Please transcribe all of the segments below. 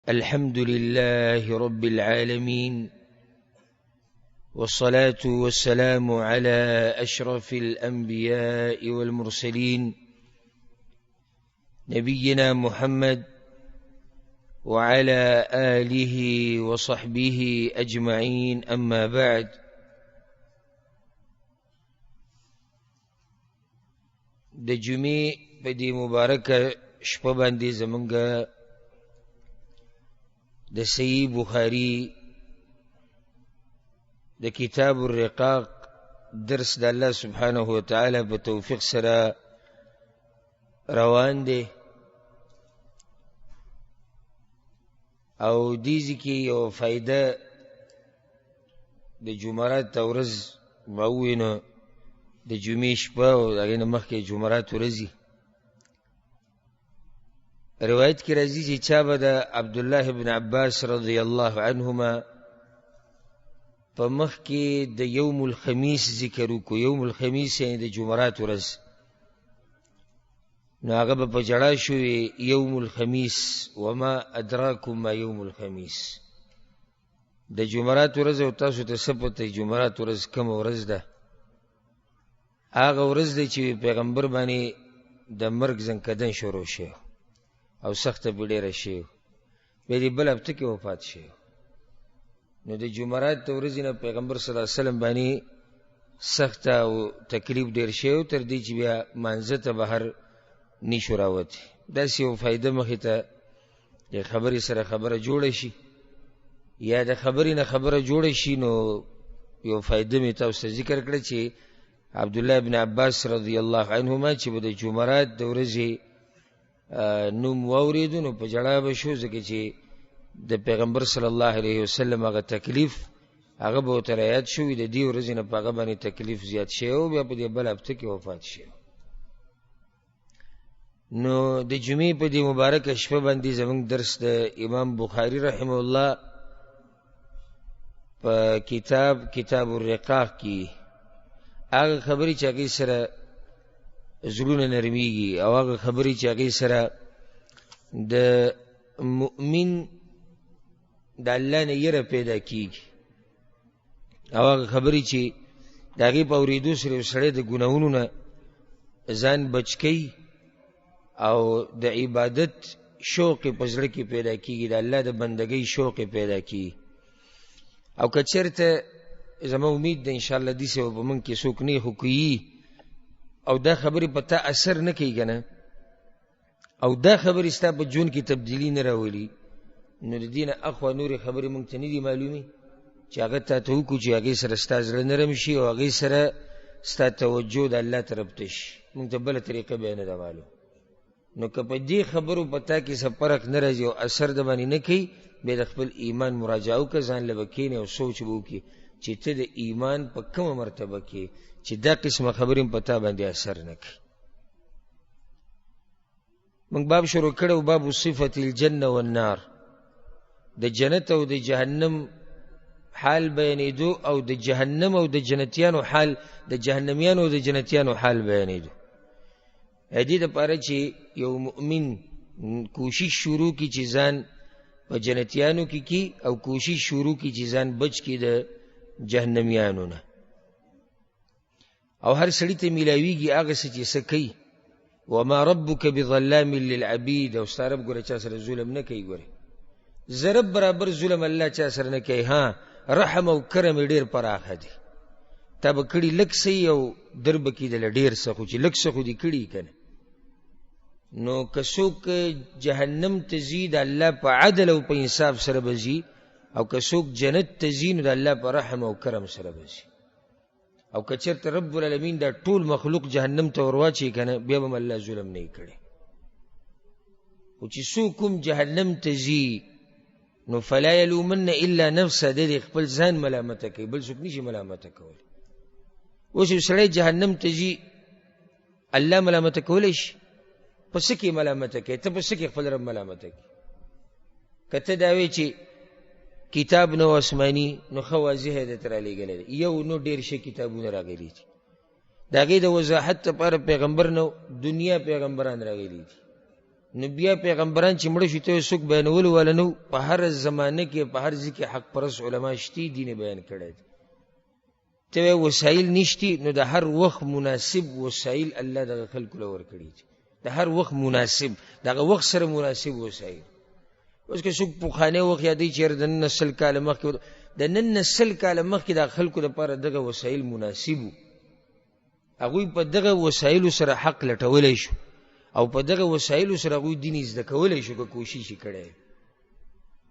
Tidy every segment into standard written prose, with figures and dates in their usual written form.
الحمد لله رب العالمين، والصلاة والسلام على أشرف الأنبياء والمرسلين نبينا محمد وعلى آله وصحبه أجمعين. أما بعد، د جمعې په دې مبارکه شپه باندې زمونږ د صحیح بخاری د کتاب الرقاق درس د الله سبحانه وتعالى په توفیق سره روان دی، او دیزی کې یو فائدہ د جمعرات ورځ موینه د جمعې شپه او هغې نه مخکې جمعرات ورځي. روایت کی راځي چې چا به د عبدالله بن عباس رضی الله عنهما په مخ کې د یوم الخمیس ذکر وکړو. یوم الخمیس یعنی د جمعرات ورځ، نو هغه به په جړا شوې یوم الخمیس وما ادراکم ما یوم الخمیس. د جمعرات ورځ او تاسو ته څه پته جمعرات ورځ کومه ورځ ده؟ هغه ورځ دی چې پیغمبر باندې د مرګ زنکدن شروع شو او سخته به ډېره شي، بیا دې بل هفته کې وفات شي. نو د جمعرات د ورځې نه پیغمبر صلی الله علیه وسلم باندې سخته او تکلیف ډېر شي تر دې چې بیا مانځه ته بهر نشو راوتی. داسې یو فایده مخې ته د خبرې سره خبره جوړه شي یا د خبرې نه خبره جوړه شي. نو یو فایده مې تاسو ته ذکر کړه چې عبدالله بن عباس رضی الله عنهما چې به د جمعرات د ورځې نوم واوریدو نو په جړا به شو، ځکه چې د پیغمبر صلی الله علیه وسلم هغه تکلیف هغه به ورته رایاد شوي، د دې ورځې نه په هغه باندې تکلیف زیات شوی او بیا په دې بل هفته کې وفات شوی. نو د جمعې په دې مبارکه شپه باندې زموږ درس د امام بخاری رحمه الله په کتاب الرقاق کې هغه خبرې چې هغې سره زړونه نرمیږي او هغه خبرې چې هغې سره د مؤمن د الله نه یره پیدا کیږي او هغه خبرې چې د هغې په اورېدو سره یو سړی د ګناهونو نه ځان بچ کوي او د عبادت شوق یې په زړه کې پیدا کیږي، د الله د بندګۍ شوق یې پیدا کیږي. او که چېرته زما امید ده انشاءالله داسې به په موږ کې څوک نه خو کوي او دا خبرې په تا اثر نه کوي که نه، او دا خبرې ستا په ژوند کې تبدیلي نه راولي، نو د دې نه اخوا نورې خبرې موږ ته نه دي معلومې چې هغه تا ته وکړو چې هغې سره ستا زړه نرم شي او هغې سره ستا توجه د الله طرف ته شي. موږ ته بله طریقه بیا نه ده معلوم. نو که په دې خبرو په تا کې څه فرق نه راځي او اثر د باندې نه کوي، بیا د خپل ایمان مراجعه وکړه، ځان له به کښېنې او سوچ به وکړي چې ته د ایمان په کومه مرتبه کې چې دا قسمه خبرې په تا باندې اثر نه کوي. موږ باب شروع کړو، باب صفت الجنه والنار، د جنت او د جهنم حال بیانېدو او د جهنم او د جنتیانو حال، د جهنميانو او د جنتیانو حال بیانېدو. دې دپاره چې یو مؤمن کوشش شروع کی چې ځان په جنتیانو کې کی او کوشش شروع کی چې ځان بچ کی د جهنميانو نه. او هر سړی ته میلاویږي هغه څه چې څه کوي. وما ربک بظلام للعبید، او ستا رب ګوره چا سره ظلم نه کوي. ګوره زرب برابر ظلم الله چا سره نه کوي. ها، رحم او کرم ډېر پراخه دی. تا به کړي لږ څه او در به کېدله ډېر څه، خو چې لږ څه خو دې کړي که نه. نو که څوک جهنم ته ځي د الله په عدل او په انصاف سره به ځي، او که څوک جنت ته ځي نو د الله په رحم او کرم سره به ځي. او که چېرته رب العالمین دا ټول مخلوق جهنم ته ورواچي که نه، بیا به هم الله ظلم نه یې کړی. خو چې څوک هم جهنم ته ځي نو فلا یلومن الا نفسه، دی خپل ځان ملامته کوي، بل څوک نشي ملامته کولی. اوس یو سړی جهنم ته ځي، الله ملامته کولی شي؟ په څه کې ملامته کوي؟ ته په څه کې خپل رب ملامته کوي؟ که ته دا وایې چې کتاب نو آسماني، نو ښه واضح درته رالیږلی دی. یو نو ډېر ښه کتابونه راغلي دي، د هغې د وضاحت لپاره پیغمبر نو دنیا پیغمبران راغلي دي. نو بیا پیغمبران چې مړه شو ته څوک بیانولو والا نه، په هر زمانه کې په هر ځای کې حق پرست علما شتي، دین بیان کړی دی. ته وسایل نشتی، نو د هر وخت مناسب وسایل الله دغه خلکو له ورکړي دي، د هر وخت مناسب، دغه وخت سره مناسب وسایل. اوس که څوک پخوانی وخت یادوي چې د 90 کاله مخکې، د 90 کاله مخکې د خلکو لپاره دغه وسایل مناسب وو، هغوی په دغه وسایلو سره حق لټولی شو او په دغه وسایلو سره هغوی دین زده کولی شو که کوشش یې کړی.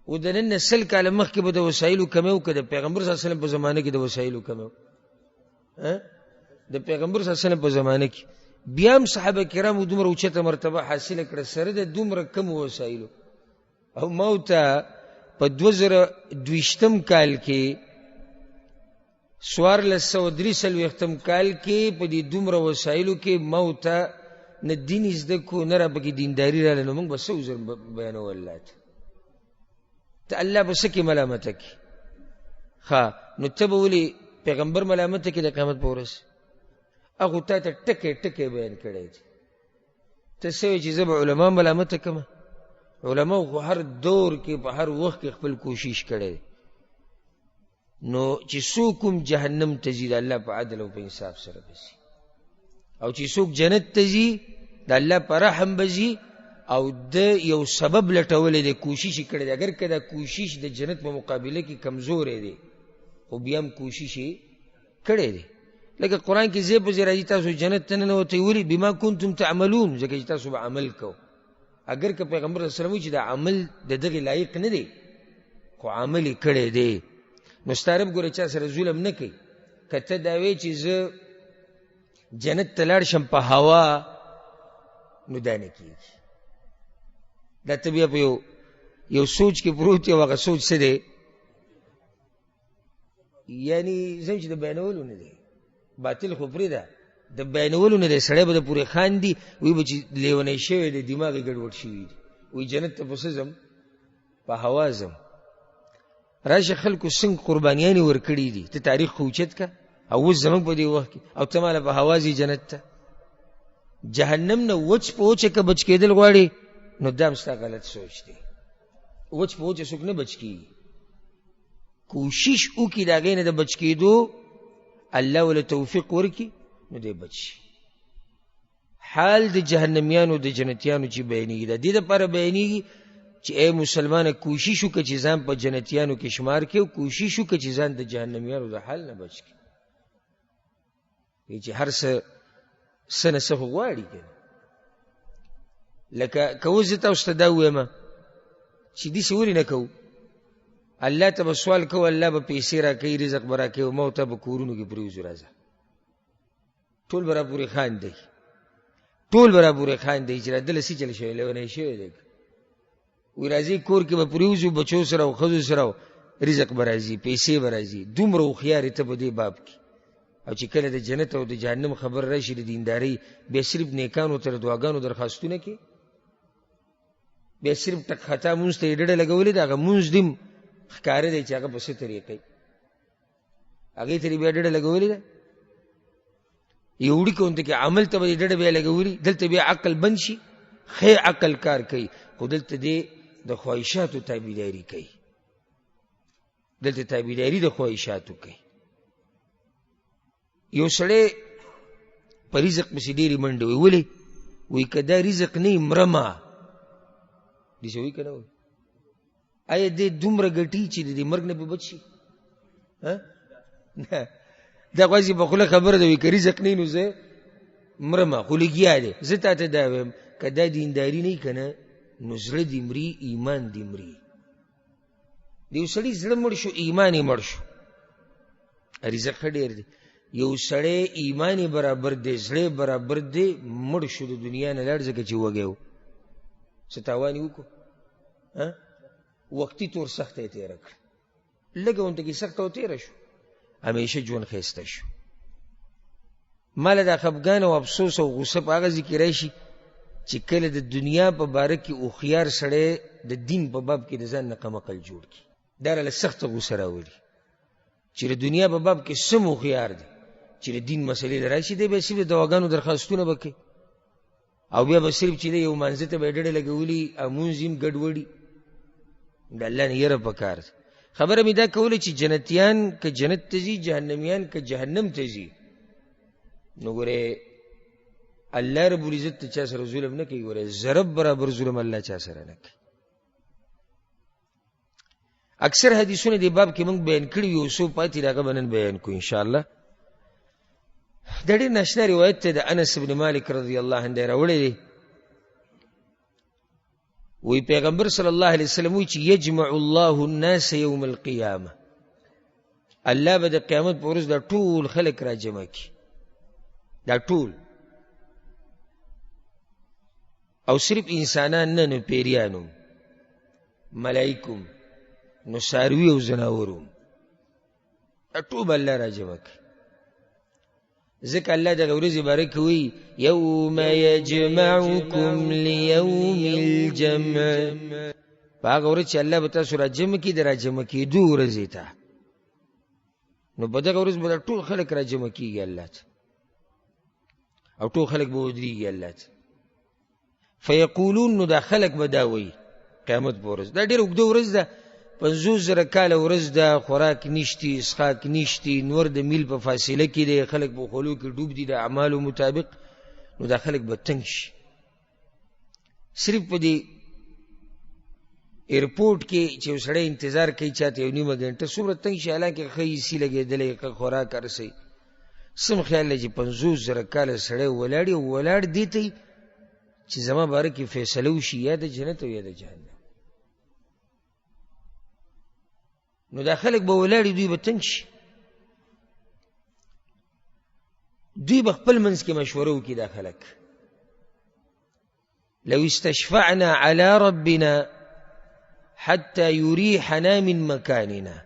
او د 90 کاله مخکې به د وسایلو کمی و که د پیغمبر صلی الله علیه وسلم په زمانه کې د وسایلو کمی و؟ د پیغمبر صلی الله علیه وسلم په زمانه کې بیا هم صحابه کرامو دومره اوچته مرتبه حاصله کړه سره د دومره کم وسایلو. او ما ورته په 2020 کال کې 1443 کال کې په دې دومره وسایلو کې ما ورته نه دین زده کو نه را پکې دینداري راغله، نو موږ به څه عذر بیانو الله ته الله به څه کې ملامته کړي؟ ښه نو ته به ولې پیغمبر ملامته کړي د قیامت په ورځ؟ هغو تا ته ټکی ټکی بیان کړی دی، ته څه وایې چې زه به علما ملامته کړم؟ علماو خو هر دور کې په هر وخت کې خپل کوشش کړی دی. نو چې څوک هم جهنم ته ځي د الله په عدل او په انصاف سره به ځي، او چې څوک جنت ته ځي د الله په رحم به ځي، او د یو سبب لټولی دی، کوشش یې کړی دی. اگر که دا کوشش د جنت په مقابله کې کمزوری دی خو بیا هم کوشش یې کړی دی. لکه قرآن کې ځای په ځای راځي تاسو جنت ته ننوتئ، ولې؟ بما کنتم تعملون، ځکه چې تاسو به عمل کو. اگر که پیغمبر صلی الله علیه وسلم وایي چې دا عمل د دغې لایق نه دی خو عمل یې کړی دی، نو ستا رب ګوره چا سره ظلم نه کوي. که ته دا وایې چې زه جنت ته لاړ شم په هوا، نو دا نه کېږي. دا ته بیا په یو سوچ کې پروت یې، هغه سوچ څه دی؟ یعنی زم چې د بیانولو نه دی، باطل خو پرېږده، د بیانولو نه دی. سړی به د پورې خاندي، وایي به چې لیونی شوی دی، دماغ یې ګډوډ شوي دي، وایي جنت ته په څه ځم؟ په هوا ځم. راشه خلکو څنګه قربانیانې ورکړي دي، ته تاریخ خو اوچت که، او اوس زموږ په دې وخت کې، او ته ماله په هوا ځي جنت ته؟ جهنم نه وچ په وچه که بچ کېدل غواړي، نو دا هم ستا غلط سوچ دی. وچ په وچه څوک نه بچ کېږي، کوشش وکړي د هغې نه د بچ کېدو، الله وله توفیق ورکړي، نو دی بچ شي. حال د جهنمیانو د جنتیانو چې بیانېږي، د دې دپاره بیانېږي چې ای مسلمانه کوشش وکړه چې ځان په جنتیانو کې شمار کړي، او کوشش وکړه چې ځان د جهنمیانو د حال نه بچ کړي. چې هر څه نه څه خو غواړي که نه. لکه که اوس زه تاسو ته دا ووایم چې داسې ولې نه کوو؟ الله ته به سوال کوو، الله به پیسې را کوي، رزق به را کوي، او ما ته به کورونو کې پرېوځو، راځه ټول به را پورې خاندئ، ټول به را پورې خاندئ چې را دله څه چل شوی، لیونی شوی دی. وایي راځئ کور کې به پرېوځو، بچو سره او ښځو سره، رزق به راځي، پیسې به راځي. دومره هوښیار یې ته په دې باب کې. او چې کله د جنت او د جهنم خبر راشي د دیندارۍ، بیا صرف نیکانو ته د دعاګانو درخواستونه کې، بیا صرف ټک خطا مونځ ته یې ډډه لګولې ده. هغه مونځ دې ښکاره دی چې هغه په څه طریقې هغې ته بیا ډډه لګولې ده. یو وړي کونته کې عمل ته به یې ډډه بیا لګولي، دلته بیا عقل بند شي، ښه عقل کار کوي، خو دلته دې د خواهشاتو تابعداري کوي، دلته تابعداري د خواهشاتو کوي. یو سړی په رزق پسې ډېرې منډې وي، ولې؟ وایي که دا رزق نه وي مرمه، داسې وایي که نه وایي؟ آیا دې دومره ګټي چې د دې مرګ نه به بچ شي؟ نه، دا خواځي په خوله خبره ده، وایي که رزق نه وي نو زه مرمه، خو لګیا دی. زه تا ته دا وایم که دا دینداري نه وي که نه، نو زړه دې مري، ایمان دې مري. د یو سړي زړه مړ شو، ایمان یې مړ شو. رزق ښه ډېر دی، یو سړی ایمان یې برابر دی، زړه برابر دی، مړ شو د دنیا نه لاړ ځکه چې وږی و، څه تاوان یې وکړو؟ وقتي طور سخته یې تېره کړه، لږه غونته کې سخته و تېره شو، همیشه ژوند ښایسته شو. ماله دا خفګان او افسوس او غصه په هغه ځای کې راشي چې کله د دنیا په باره کې هوښیار سړی د دین په باب کې د ځان نه قمقل جوړ کړي، دا راله سخته غصه راولي چې د دنیا په باب کې سم هوښیار دی، چې د دین مسلې له راشي دی بیا صرف د دواګانو درخواستونه به کوي، او بیا به صرف چې دی یو مانځه ته به یې ډډه لګولي او مونځ یې هم ګډوډي. د الله نه یره پکار ده. خبره مې دا کوله چې جنتیان که جنت ته ځي، جهنمیان که جهنم ته ځي، نو ګورې الله رب العزت ته چا سره ظلم نه کوي. ګورې ضرب برابر ظلم الله چا سره نه کوي. اکثر حدیثونه دی باب کې موږ بیان کړي یو څو پاتې راغه بنن بیان کو ان شاء الله. د ډېر ناشنا روایت ته د انس بن مالک رضی الله عنه راوړی دی. وی پیغمبر صلی الله علیه وسلم وی چې یجمع الله الناس یوم القیامه، الله به د قیامت په ورځ دا ټول خلک را جمع کړي، دا ټول، او صرف انسانان نه، نو پیریانو، ملائکوم، نو ساروی او زناوروم، دا ټول الله را جمع کړي. ذکر الله دغه ورځې باره کې وایي یوم یجمعکم لیوم الجمع، په هغه ورځ چې الله به تاسو را جمع کړي د را جمع کېدو ورځې ته، نو په دغه ورځ به ټول خلک را جمع کېږي الله ته، او ټول خلک به ودرېږي الله ته. فیقولون، نو دا خلک به دا وایي قیامت په ورځ، دا ډېره اوږده ورځ ده، 50,000 کاله ورځ ده، خوراک نشتی، اسخاک نشتی، نور د میل په فاصله کې دی، خلک په خولو کې ډوب دي د اعمالو مطابق. نو دا خلک به تنګ شي. صرف په دې ایرپورټ کې چې یو سړی انتظار کوي چاته یو نیمه ګنټه، څومره تنګ شي، حالانکه ښه ایسي لګېدلی، ښه خوراک هر څه. سم خیال دی چې 50,000 کاله سړی ولاړ او ولاړ دې ته چې زما باره کې فیصله وشي یا د جنت او یا د جهنم. نو دا خلک به ولاړي، دوی به تنګ شي، دوی به خپل منځ کې مشوره وکړي. دا خلک لو استشفعنا على ربنا حتى يريحنا من مكاننا،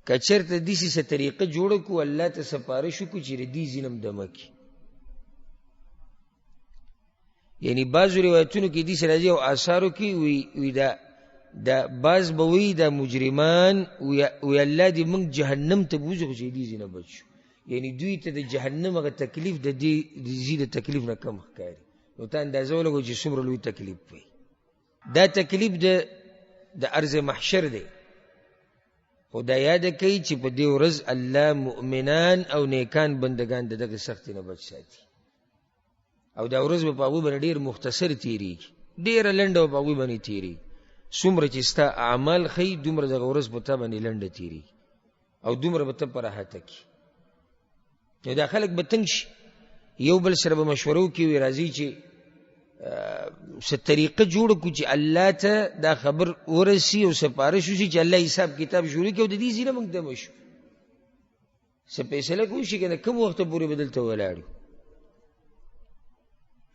که چېرته داسې څه طریقه جوړه کړو الله ته سپارش وکړو چې د دې ځینم دمه کړي. یعنی بعضو روایتونو کې داسې راځي او آثارو کې وی دا باز به وی دا مجرمان وی الله دې موږ جهنم ته بوځو چې دې ځینه بچو، یعنی دوی ته د جهنم هغه تکلیف د دې د تکلیف نه کم ښکاري. نو ته اندازه ولګوه چې څومره لوی تکلیف وي. دا تکلیف د ارض محشر دی. خو دا یاد کوي چې په دې ورځ الله مؤمنان او نیکان بندگان د دغه سختۍ نه بچ ساتي، او دا ورځ به په هغوی باندې ډېر مختصر تېرېږي، ډېره لنډه به په هغوی باندې تېرېږي. څومره چې ستا اعمال ښیي دومره دغه ورځ په تا باندې لنډه تېرېږي، او دومره به ته په راحته کړي. نو دا خلک به تنګ شي، یو بل سره به مشوره وکړي، وي راځي چې څه طریقه جوړه کړو چې الله ته دا خبر ورسي او سپارش وشي چې الله حساب کتاب شروع کړي او د دې ځینه موږ دمه شو، څه فیصله کوو شي که نه کوم وخته پورې به دلته ولاړ یو.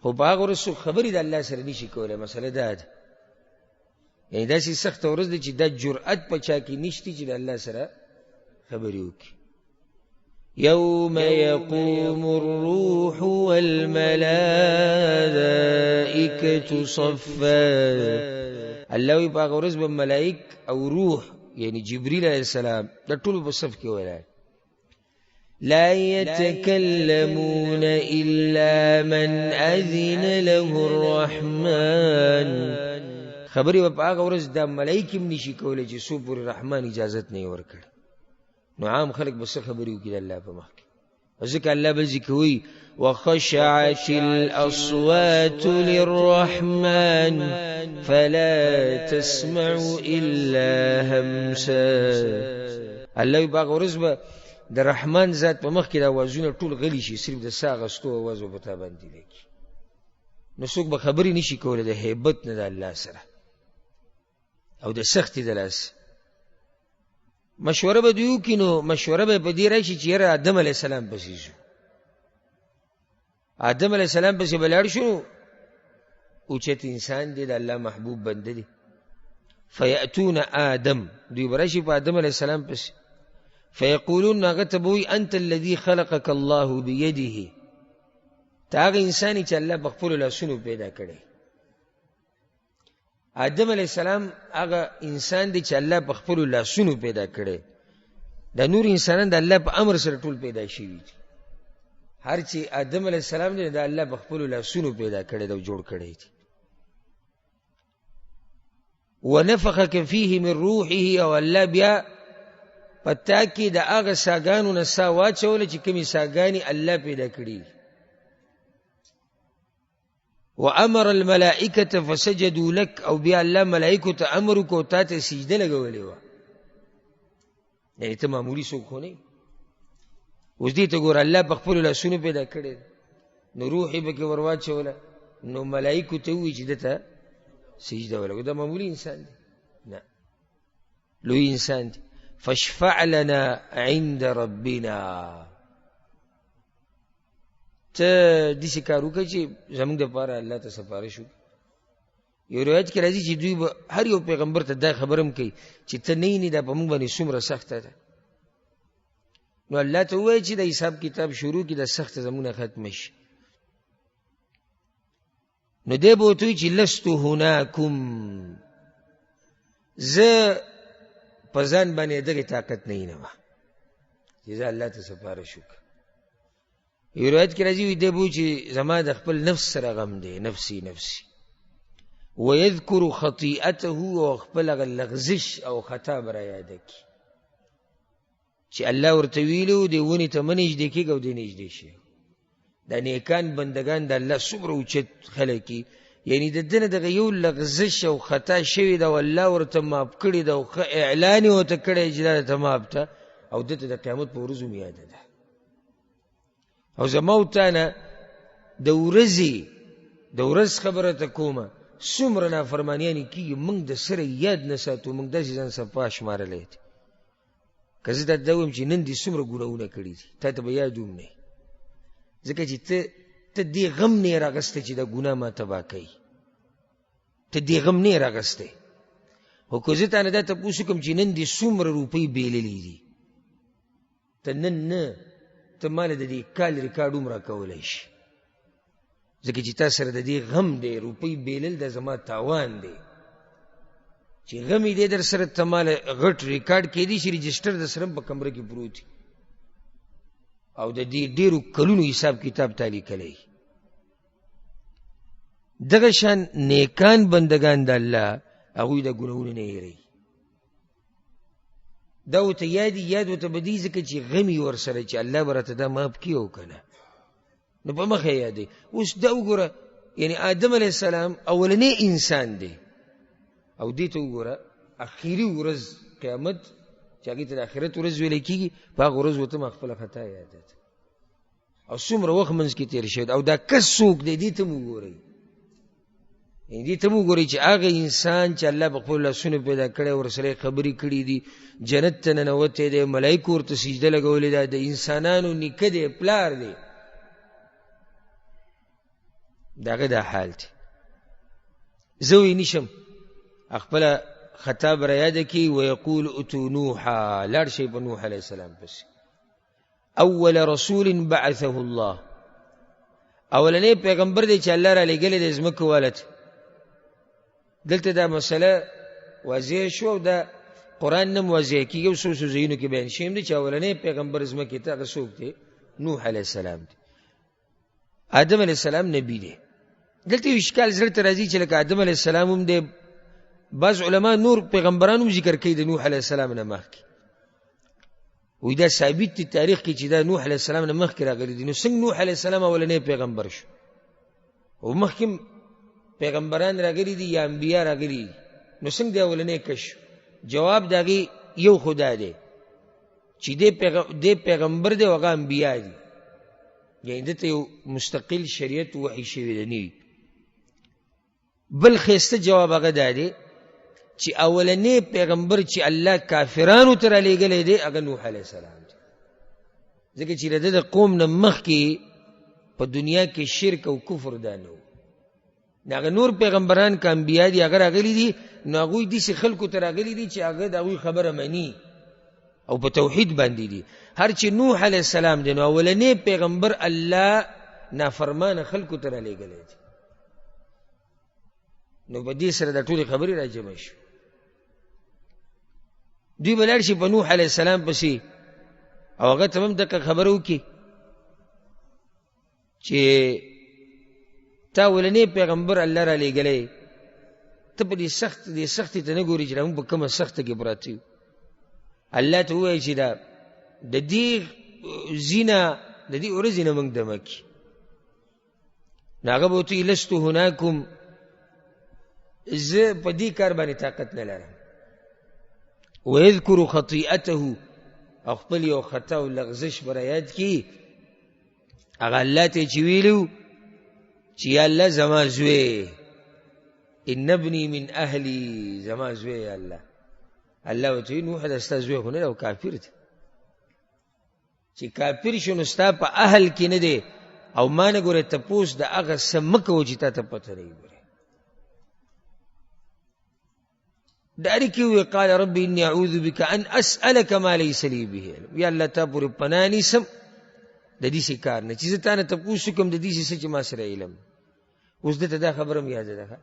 خو په هغه ورځ څوک خبرې د الله سره نشي کولی. مسله دا ده، یعنی داسې سخته ورځ ده چې دا جرأت په چا کې نشتی چې د الله سره خبرې وکړي. یوم یقوم الروح والملائکة صفا، الله وی په هغه ورځ به ملائک او روح یعنی جبریل علیه السلام دا ټول په صف کې ولاړ. لا يتكلمون إلا من أذن له الرحمن، خبرې به په هغه ورځ دا ملایک هم نشي کولی چې څوک پورې رحمان اجازت نه یې ورکړي. نو عام خلک به څه خبرې وکړي د الله په مخ کې. ځکه الله بل ځای کې وایي وخشعت الأصوات للرحمن فلا تسمع إلا همسا. الله په هغه ورځ به د رحمان ذات په مخ کې د اوازونه ټول غلی شي، صرف د ساه اخیستو اواز به په تا باندې لګي. نو څوک به خبرې نشي کولی د هیبت نه د الله سره او د سختي د لاس. مشوره به دوی وکړي، نو مشوره به په دې راشي چې یاره آدم علیه السلام پسې شو، آدم علیه السلام پسې به لاړ شو، اوچت انسان دی، د الله محبوب بنده دی. فیأتون آدم، دوی به راشي په آدم علیه السلام پسې، فیقولون هغه ته به وایي انت الذي خلقك الله بیده، تا هغه انسانی چې الله په خپلو لاسونو پیدا کړی. آدم علیه السلام هغه انسان دی چې الله په خپلو لاسونو پیدا کړی. دا نور انسانان د الله په امر سره ټول پیدا شوي دي، هر چې آدم علیه السلام دی دا الله په خپلو لاسونو پیدا کړی دی او جوړ کړی دی. ونفخ فیه من روحه، او الله بیا پتا کې د هغه ساګانو نه سا واچوله چې کومې ساګانې الله پیدا کړي. وامر الملائکة فسجدوا لك، او بیا الله ملائکو ته امر وکړو تا ته سجده لګولې وه، یعنې ته معمولي څوک خو نه. اوس دې ته ګوره الله په خپلو لاسونو پیدا کړی نو روح یې پکې ور واچوله، نو ملائکو ته ووایي چې ده ته سجده ولګو. دا معمولي انسان دی؟ نه، لوی انسان دی. فاشفع لنا عند ربنا، ته داسې کار وکړه چې زموږ دپاره الله ته سفارش وکړي. یو روایت کې راځي چې دوی به هر یو پیغمبر ته دا خبر هم کوي چې ته نه یې دا په موږ باندې څومره سخته ده. نو الله ته ووایي چې د حساب کتاب شروع کړي، دا سخته زموږ نه ختمه شي. نو دی به ورته وایي چې لست هناکم، زه په ځان باندې دغې طاقت نه ینمه چې زه الله ته سفارش وکړم. یو روایت کې راځي وي دی به وایي چې زما د خپل نفس سره غم دی، نفسي نفسي. ویذکر خطیئته، او خپل هغه لغزش او خطا به را یاده کړي چې الله ورته ویلو دې ونې ته مه نږدې کېږه او دې نږدې شي. دا نیکان بندگان د الله څومره اوچت خلک دي، یعنی د ده نه دغه یو لغزش او خطا شوې ده او الله ورته معاف کړې ده او ښه اعلان یې ورته کړی چې دا ته معاف ته، او ده ته د قیامت په ورځو مې یاده ده. او زما او تا نه د ورځ خبره ته کومه، څومره نافرمانیانې کېږي موږ د سره یاد نه ساتو، موږ داسې ځان صفا شمارلی دی. که زه دا وایم چې نن دې څومره ګناهونه کړي دي، تا ته به یاد هم نه، ځکه چې ته دې غم نه یې راغستی چې دا ګناه ما تباه کوي، ته دې غم نه یې راغستی. خو که زه تا نه دا تپوس وکړم چې نن دې څومره روپۍ بېللې دي، ته نن نه، ته ماله د دې کال ریکارډ هم راکولی شي، ځکه چې تا سره د دې غم دی. روپۍ بېلل دا زما تاوان دی چې غم یې دی در سره، ته ماله غټ ریکارډ کېدی شي رجسټر د سره په کمره کې پروت او د دې ډېرو کلونو حساب کتاب تا لیکلی. دغه شان نیکان بندگان د الله هغوی د ګناهونو نه هېروي. دا ورته یاد ورته به دي ځکه چې غم یې ورسره چې الله به راته دا معاف کړي او که نه، نو په مخه یې یادوي. اوس دا وګوره، یعنی آدم علیه السلام اولنی انسان دی، او دې ته وګوره اخري ورځ قیامت چې هغې ته د آخرت ورځ ویلی کېږي، په هغه ورځ ورته ما خپله خطا یاده ده او څومره وخت منځ کې تېر شوی. او دا کس څوک دی دې ته م وګورئ، یعنې دې ته م وګورئ چې هغه انسان چې الله په خپلو لاسونو پیدا کړی، ورسره یې خبرې کړي دي، جنت ته ننوتی دی، ملایکو ورته سجده لګولې ده، د انسانانو نیکه دی، پلار دی، د هغه دا حال دی. زه وی نشم خپله خطا به را یاده کړي. ویقول اتو نوحا، لاړ شئ په نوح علیه السلام پسې. اول رسول بعثه الله، اولنی پیغمبر دی چې الله را لېږلی دی ځمکې واله ته. دلته دا مسله واضح شو او دا قرآن نه واضح کېږي او څو ځایونو کې بیان شوی دی چې اولنی پیغمبر ځمکې ته هغه څوک دی؟ نوح علیه السلام دی. آدم علیه السلام نبی دی. دلته یو اشکال زړه ته راځي چې لکه آدم علیه السلام هم دی، بعض علما نور پیغمبران هم ذکر کوي د نوح علیه السلام نه مخکې، وایي دا ثابت دی تاریخ کې چې دا نوح علیه السلام نه مخکې راغلی دی. نو څنګه نوح علیه السلام اولنی پیغمبر شو او مخکې پیغمبران راغلي دي یا انبیا راغلي دي، نو څنګه دی اولنی کش شو؟ جواب د هغې یو خدا دی چې دی پیغمبر دی او هغه انبیا دي، یعنې ده ته یو مستقل شریعت وحی شوی دی نوي. بل ښایسته جواب هغه دا دی چې اولنی پیغمبر چې الله کافرانو ته رالیږلی دی هغه نوح علیه السلام دی، ځکه چې د ده د قوم نه مخکې په دنیا کې شرک او کفر دا نه و. هغه نور پیغمبران که انبیا دي هغه راغلي دي، نو هغوی داسې خلکو ته راغلي دي چې هغه د هغوی خبره مني او په توحید باندې دي. هر چې نوح علیه السلام دی نو اولنی پیغمبر الله نافرمانه خلکو ته رالیږلی دی. نو په دې سره د ټولې خبرې را جمع شو. دوی به لاړ شي په نوح علیه السلام پسې او هغه ته هم دقه خبره وکړي چې تا ولنې پیغمبر الله را لېږلی، ته په دې سختي ته نه ګورې چې موږ په کومه سخته کې پراته یو. الله ته ووایي چې دا د دې زینه د دې ورځې نه موږ دمه کړي. نو هغه به ورته وي لستو هناکم، زه په دې کار باندې طاقت نه لرم. ویذکر خطیئته، او خپل یو خطا او لغزش به یاد کړي. هغه الله ته چې ویلو چې یا الله زما زوی، ان ابني من اهلي، زما زوی یا الله. الله ورته وایي نوح دا ستا زوی خو نه دی او کافر دی. چې کافر شو نو ستا په اهل کې نه دی، او ما نه ګورې تپوس د هغه څه مه کوه چې تا ته پته نه وي. ډایرکټ وی قال رب اني اعوذ بك ان اسالك ما ليس لي به علم. یا الله تا پورې پناه نیسم د دې څه کار نه چې زه تا نه تپوس کوم د دې څه چې ما سره علم. اوس دته دا خبره مې یاد ده،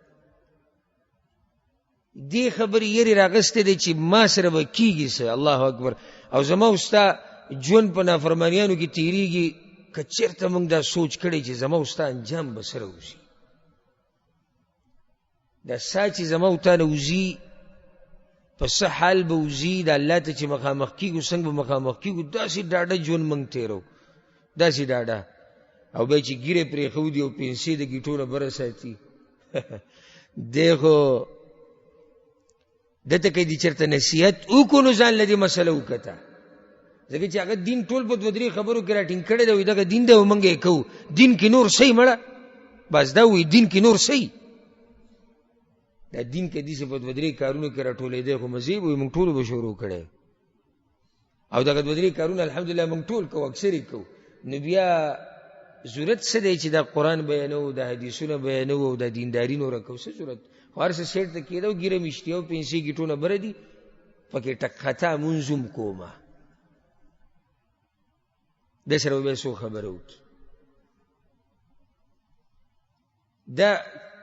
دې خبرې یری راغستې دی چې ما سره به کېږي څه. الله اکبر. او زما استا ژوند په نافرمانیانو کې تیریږي، که چېرته موږ دا سوچ کړی چې زما استا انجام به سره وځي، دا سا چې زما او تا نه وځي په څه حال به وځي، د الله ته چې مخامخ کېږو څنګه به مخامخ کېږو. داسې ډاډه ژوند موږ تېرو، داسې ډاډه. او بیا چې ګیرې پرېښودي او پنسې د ګیټو نه بره ساتي دی خو دته که دې چېرته نصیحت وکړو نو ځان له دې مسله وکته. ځکه چې هغه دین ټول په دوه درې خبرو کې راټینګ کړی دی. وایي دغه دین دی او موږ یې کوو، دین کې نور صحیح مړه بس دا وایي دین کې نور صحیح. دا دین کې دې په دوه درې کارونو کې راټولېدی خو مزید وایي موږ ټولو به شروع کړی، او دغه دوه درې کارونه الحمدلله موږ ټول کوو، اکثر یې کوو. نو بیا ضرورت څه دی چې دا قرآن بیانوو، دا حدیثونه بیانوو او دا دینداري نوره کوو؟ څه ضرورت؟ خو هر څه سیټ ته کېده او ګیره مې شتې او پنسې ګیټونه بره دي، پکې ټک خطا مونځ هم کومه. د سره به بیا څو خبره وکړي. دا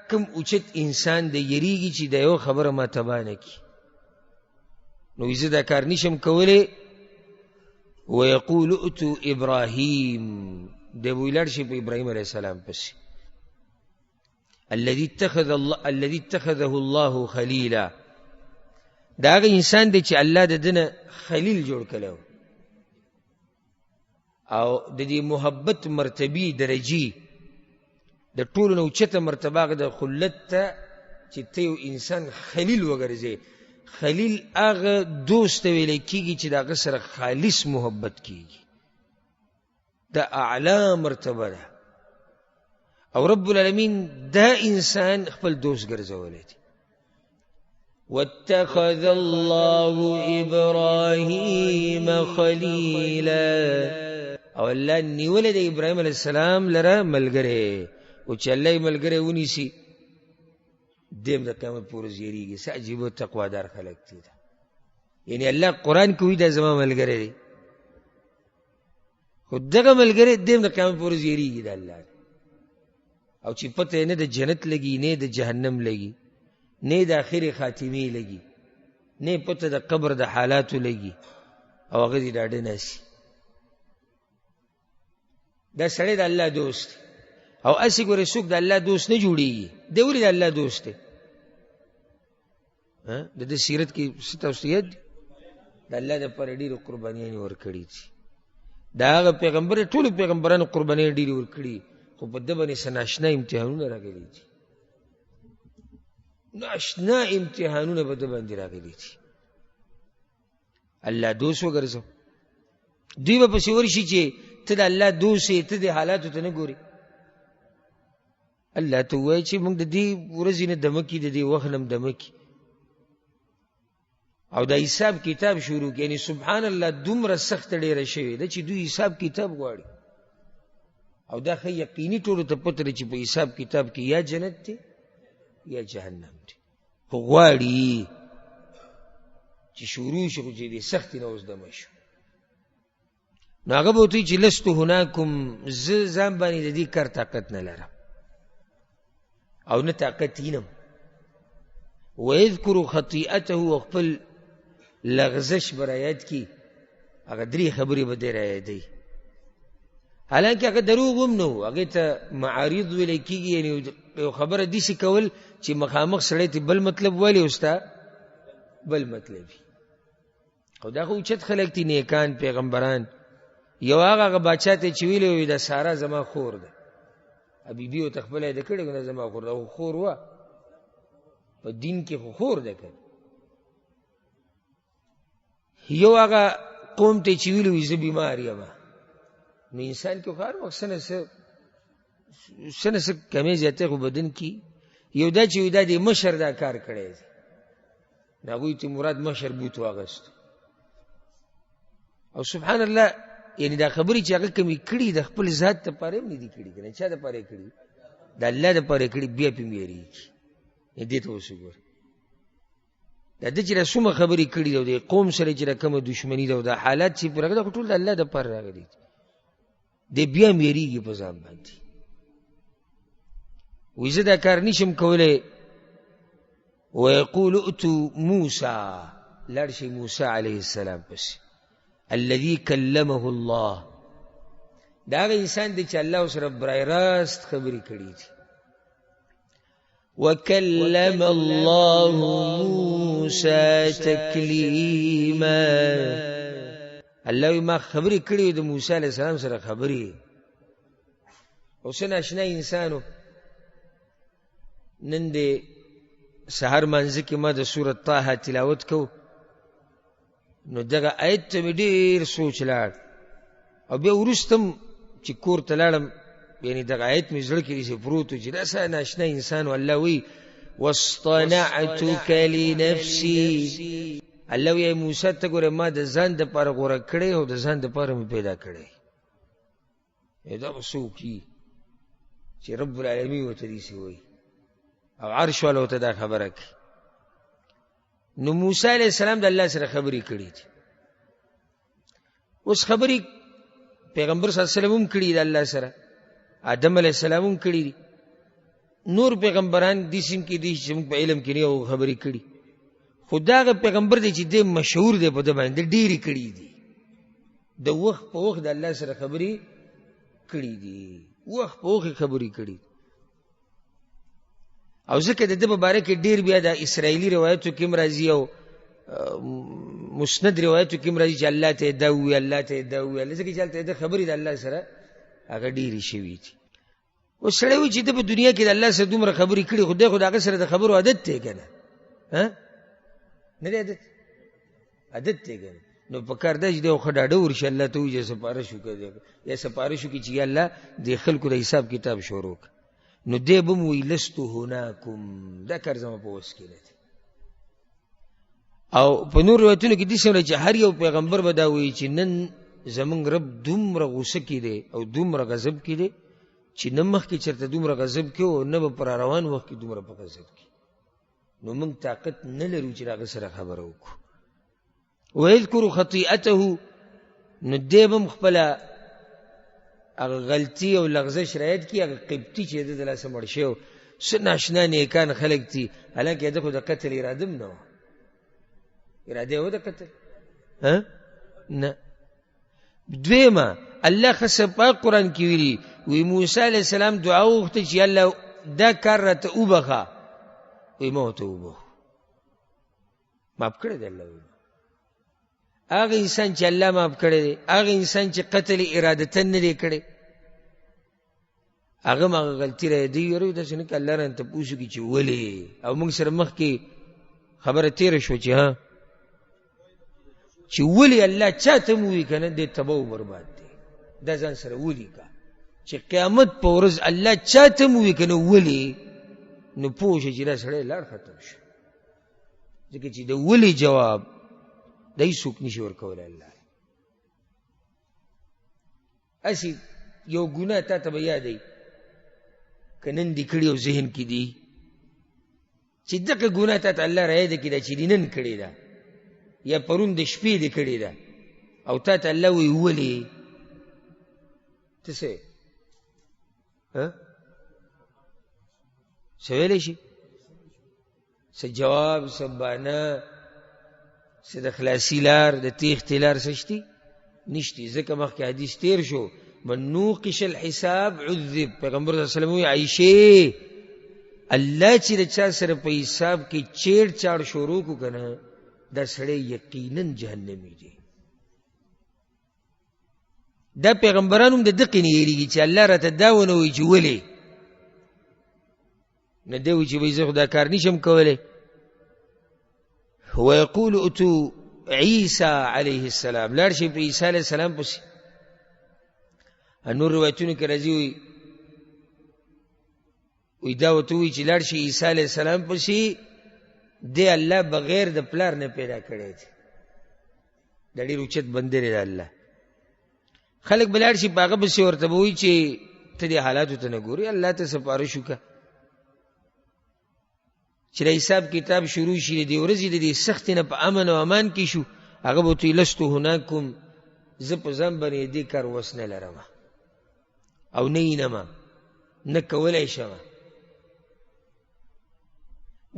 کم اوچت انسان دی یریږي چې د یو خبره ما تباه نه کړي. نو زه دا کار نشم کولی. ویقول ائتوا ابراهیم، دی به ولاړ شي په ابراهیم علیه السلام پسې، الذي اتخذه الله خلیلا. دا هغه انسان دی چې الله د ده نه خلیل جوړ کړی او د دې محبت مرتبې درجې د ټولو نه اوچته مرتبه هغه د خلت ته چې ته یو انسان خلیل وګرځې. خلیل هغه دوست ته ویلی کېږي چې د هغه سره خالص محبت کېږي، دا اعلی مرتبه ده. او رب العالمین دا انسان خپل دوست ګرځولی دی. واتخذ الله ابراهیم خلیلا، او الله نیولی د ابراهیم علیه السلام لره ملګری. او چې الله یې ملګری ونیسي دیم د قیامت پورې زیریږي. څه عجیبه تقوادار خلک دي. یعنی الله قرآن کې وایي دا زما ملګری دی، خو دغه ملګری دیم د قیامت پورې زیریږي د الله. او چې پته نه د جنت لګي نه د جهنم لګي نه د آخرې خاتمې لګي نه پته د قبر د حالاتو لګي، او هغه دې ډاډه ناسي. دا سړی د الله دوست دی. او اسی ګورې څوک د الله دوست نه جوړېږي. دی ولې د الله دوست دی؟ د دې سیرت کې څه تاسو یاد دي؟ د الله دپاره ډېرې قربانیانې ورکړي دي. د هغه پیغمبر ټولو پیغمبرانو قربانۍ ډېرې ورکړي، خو په ده باندې څه ناشنا امتحانونه راغلي دي. ناشنا امتحانونه په ده باندې راغلي دي. الله دوست وګرځو. دوی به پسې ورشي چې ته د الله دوست یې، ته د حالاتو ته نه ګورې. الله ته ووایي چې موږ د دې ورځې نه دمه کړي، د دې وخت نه هم دمه کړي، او دا حساب کتاب شروع کړي. یعنې سبحان الله دومره سخته ډېره شوې ده چې دوی حساب کتاب غواړي. او دا ښه یقیني ټولو ته پته ده چې په حساب کتاب کې یا جنت دی یا جهنم دی، خو غواړي چې شروع شي، خو چې دې سختې نه اوس دمه شو. نو هغه به ورته وایي چې لستو هناکم، زه ځان باندې د دې کار طاقت نه لرم او نه طاقت وینم. ویذکر خطیئته، وخپل لغزش به رایاد کي. هغه درې خبرې به دې رایادوي. حالانکه هغه دروغ هم نه و، هغې ته معارض ویلی کېږي، یعنې یو خبره داسې کول چې مخامخ سړی ته بل مطلب وایي او ستا بل مطلب وي. خو دا خو اوچت خلک دي، نیکان پیغمبران. یو هغه باچا ته چې ویلی وي دا ساره زما خور ده، بیبي ورته خپله یې ده کړې که نه زما خور ده، خو خور وه په دین کې، خو خور ده که. یو هغه قوم ته چې ویلی وي زه بیمار یم، نو انسان کې خو هر وخت څه نه څه کمی زیاتی خو بدن کې. یو دا چې وي دا د مشر دا کار کړی دی، نو هغوی ته مراد مشر بوت واغست. او سبحان الله، یعنی دا خبرې چې هغه کمې کړي د خپل ذات دپاره هم نه دي کړي، که نه چا دپاره یې کړي؟ د الله دپاره یې کړي، بیا پې ویرېږي. دې ته اوس وګوره، دا ده چې دا څومره خبرې کړي دي او د قوم سره چې دا کومه دشمني ده او دا حالات چې پرې راغلي دا خو ټول د الله دپاره راغلي دي. دی بیا هم ویرېږي په ځان باندې، وایي زه دا کار نشم کولی. ویقول اتو موسی، لاړ شي موسی علیه السلام پسې، الذي کلمه الله، دا هغه انسان دی چې الله سره برای راست خبرې کړي دي. وکلم الله موسی تکلیما، الله وی ما خبرې کړي د موسی علیه السلام سره خبرې. اوس ناشنا انسانو، نن د سحر مانځه کې ما د سورت طه تلاوت کو، نو دغه آیت ته مې ډېر سوچ لاړ، او بیا وروسته م چې کور ته لاړم، یعنې دغه آیت مې زړه کې داسې پروت و چې دا څه ناشنا انسان و. الله وی واصطنعتک لنفسي، الله وی موسی ته ګوره ما د ځان دپاره غوره کړی او د ځان دپاره مې پیدا کړی. دا به څوک وي چې رب العالمین ورته داسې وایي او عرش والا ورته دا خبره کوي. نو موسی علیہ السلام د الله سره خبرې کړي دي. اوس خبرې پیغمبر صلی الله علیه وسلم هم کړي د الله سره، آدم علیہ السلام هم کړي دي، نور پیغمبران دې سیم کې دي چې موږ په علم کې نه او خبرې کړي. خو دا هغه پیغمبر دی چې دی مشهور دی په ده باندې، ډېرې کړي دي، د وخت په وخت د الله سره خبرې کړي دي، وخت په وخت خبرې کړي. او ځکه د ده په باره کې ډېر بیا د اسرائیلي روایتو کې هم راځي او مسند روایتو کې هم راځي چې الله ته یې دا ووي، الله ته یې دا ووي، ځکه چې هلته د خبرې د الله سره هغه ډېرې شوي دي. اوس سړی وایي چې ده په دنیا کې د الله سره دومره خبرې کړي، خو دی خو د هغه سره د خبرو عادت دی که نه؟ نه دی عادت دی که نه؟ نو په کار دا چې دی ښه ډاډه ورشي الله ته وایي چې سپارښ وکړه، یا سپارښ وکړي چې یا الله د خلکو د حساب کتاب شروع کړه. نو دی به م وایي لستو هناکم، دا کار زما په وس کې نه دی. او په نور روایتونو کې داسې هم چې هر یو پیغمبر به دا وایي چې نن زمونږ رب دومره غوسه کې دی او دومره غضب کې دی چې نه مخکې چېرته دومره غضب کې او نه به په راروان وخت کې دومره په غضب کې، نو موږ طاقت نه لرو چې د هغه سره خبره وکړو. ویذکرو خطیئته، نو دی به م خپله هغه غلطي او لغزش رایت کړي، هغه قبطي چې د ده لاسه مړ شوی، څه ناشنا نیکان خلک دي، حالانکه ده خو د قتل اراده هم نه وه، اراده یې وه د قتل نه. دویمه الله ښه پاک قرآن کې ویلي، وی موسی علیه السلام دعا وغوښته چې الله دا کار راته وبخه، وی ما ورته وبخو، معاف کړی دی الله. ویل هغه انسان چې الله معاف کړی دی، هغه انسان چې قتل ارادتن نه دی کړی، هغه هم هغه غلطي رایې دی ویروي. داسې نه که الله رانه تپوس وکړي چې ولې، او موږ سره مخکې خبره تېره شوه چې ولې الله چا ته م ووایي که نه دی تباه و برباد دی. دا ځان سره ولیکه چې قیامت په ورځ الله چا ته م ووایي که نه ولې، نو پوه شه چې دا سړی لاړ ختم شو. ځکه چې د ولې جواب دا هېڅوک نشي ورکولی الله. هسې یو ګناه تا ته به یادوي که نن دې کړي او ذهن کې دي چې دغه ګناه تا ته الله رایاده کړي ده چې دې نن کړې ده یا پرون د شپې دې کړې ده، او تا ته الله وایي ولې، ته څه څه ویلی شي؟ څه جواب، څه بانه، څه د خلاصي لار، د تیښتې لار څه شتي؟ نشتي. ځکه مخکې حدیث تیر شو من نوقش الحساب عذب. پیغمبر صلی الله علیه وسلم وی عائشہ الله چې د چا سره په حساب کې چیړ چاړ شروع کو کنه دا سړی یقینا جهنمی دی. دا پیغمبرانو د دقې نه یریږي چې الله راته دا ونه وی چې ولې نه دی چې به زه خدا کار نشم کولی. ويقول اتو عیسی علیه السلام، لاړ شي په عیسی علیه السلام پسې. نور روایتونو کې راځي وی دا ورته وایي چې لاړ شي عیسی علیه السلام پسې، دی الله بغیر د پلار نه پیدا کړی دی. دا ډېر اوچت بندر دی الله. خلک به لاړ شي په هغه پسې ورته به وایي چې ته دې حالاتو ته نه ګورې، الله ته سپارښت وکړه. چې د حساب کتاب شروع شي د دې ورځې د دې سختې نه په امن او امان کې شو، هغه به ورته وایي لستو هناکم، زه په ځان باندې دې کار وس نه لرم او نه وینم، نه کولی شم.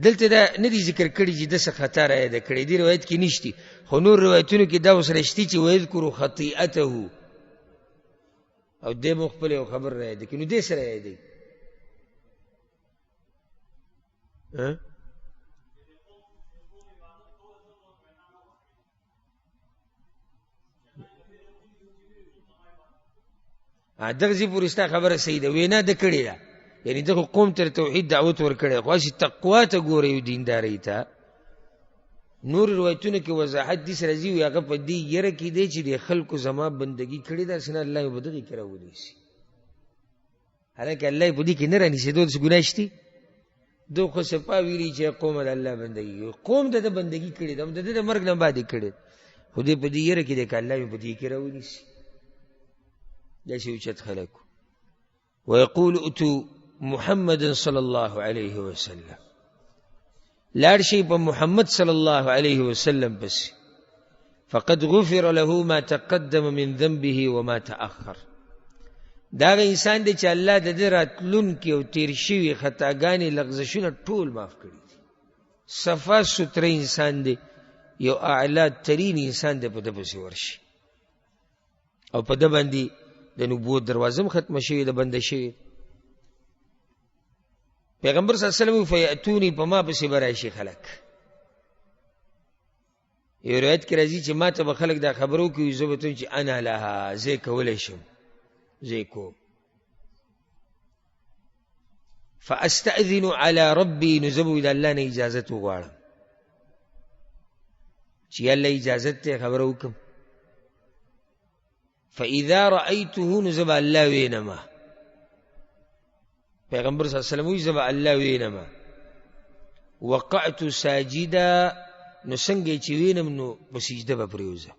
دلته دا نه دي ذکر کړي چې داسې خطا رایاده کړی، دې روایت کې نشتی، خو نور روایتونو کې دا اوس رشتي چې ویذکرو خطیئته او دې مو خپل یو خبر رایاده کړي. نو دې سره رایادوي دغه پورې ستا خبره صحیح ده، وینا ده کړې ده، یعنی دغه قوم تر توحید دعوت ورکړی، خو هسې تقوا ته ګوره یو دیندارۍ ته. نور روایتونو کې وضاحت دې سره راځي، هغه په دې یره کې دی چې د خلکو زما بندګي کړې ده، سنه الله یې په دغې کې راونیسي. حالانکه الله یې په دې کې نه رانیسېدو داسې ګناه شته. دو خو سپا ویلي چې قوم د الله بندګي کوي، قوم د ده بندګي کړې ده، د ده د مرګ نه بعد یې کړې، خو دې په دې یره کې دی که الله یې په دې کې راونیسي. داسې اوچت خلک. ویقول اتو محمد صلی الله علیه وسلم، لاړ شي په محمد صلی الله علیه وسلم پسې. فقد غفر له ما تقدم من ذنبه وما تأخر. دا هغه انسان دی چې الله د ده راتلونکي او تیر شوي خطاګانې لغزشونه ټول معاف کړي دي. صفا ستره انسان دی، یو اعلی ترین انسان دی، په ده پسې ورشي او په ده باندې د نبوت دروازه هم ختمه شوې ده، بنده شوې. پیغمبر صلی الله علیه وسلم فیأتونی، په ما پسې به راشي خلک. یو روایت کې راځي چې ما ته به خلک دا خبره وکړي، زه به ته چې انا لها، زه یې کولی شم، زه یې کوم. فاستأذن علی ربی، نو زه به د الله نه اجازت وغواړم چې یا الله اجازت ته خبره وکړم. فاذا رأيته، نو زه به الله وینم. پیغمبر صلی الله علیه وسلم وی زه به الله وینم. وقعت ساجدا، نو څنګه چې وینم نو په سجده به پرېوځم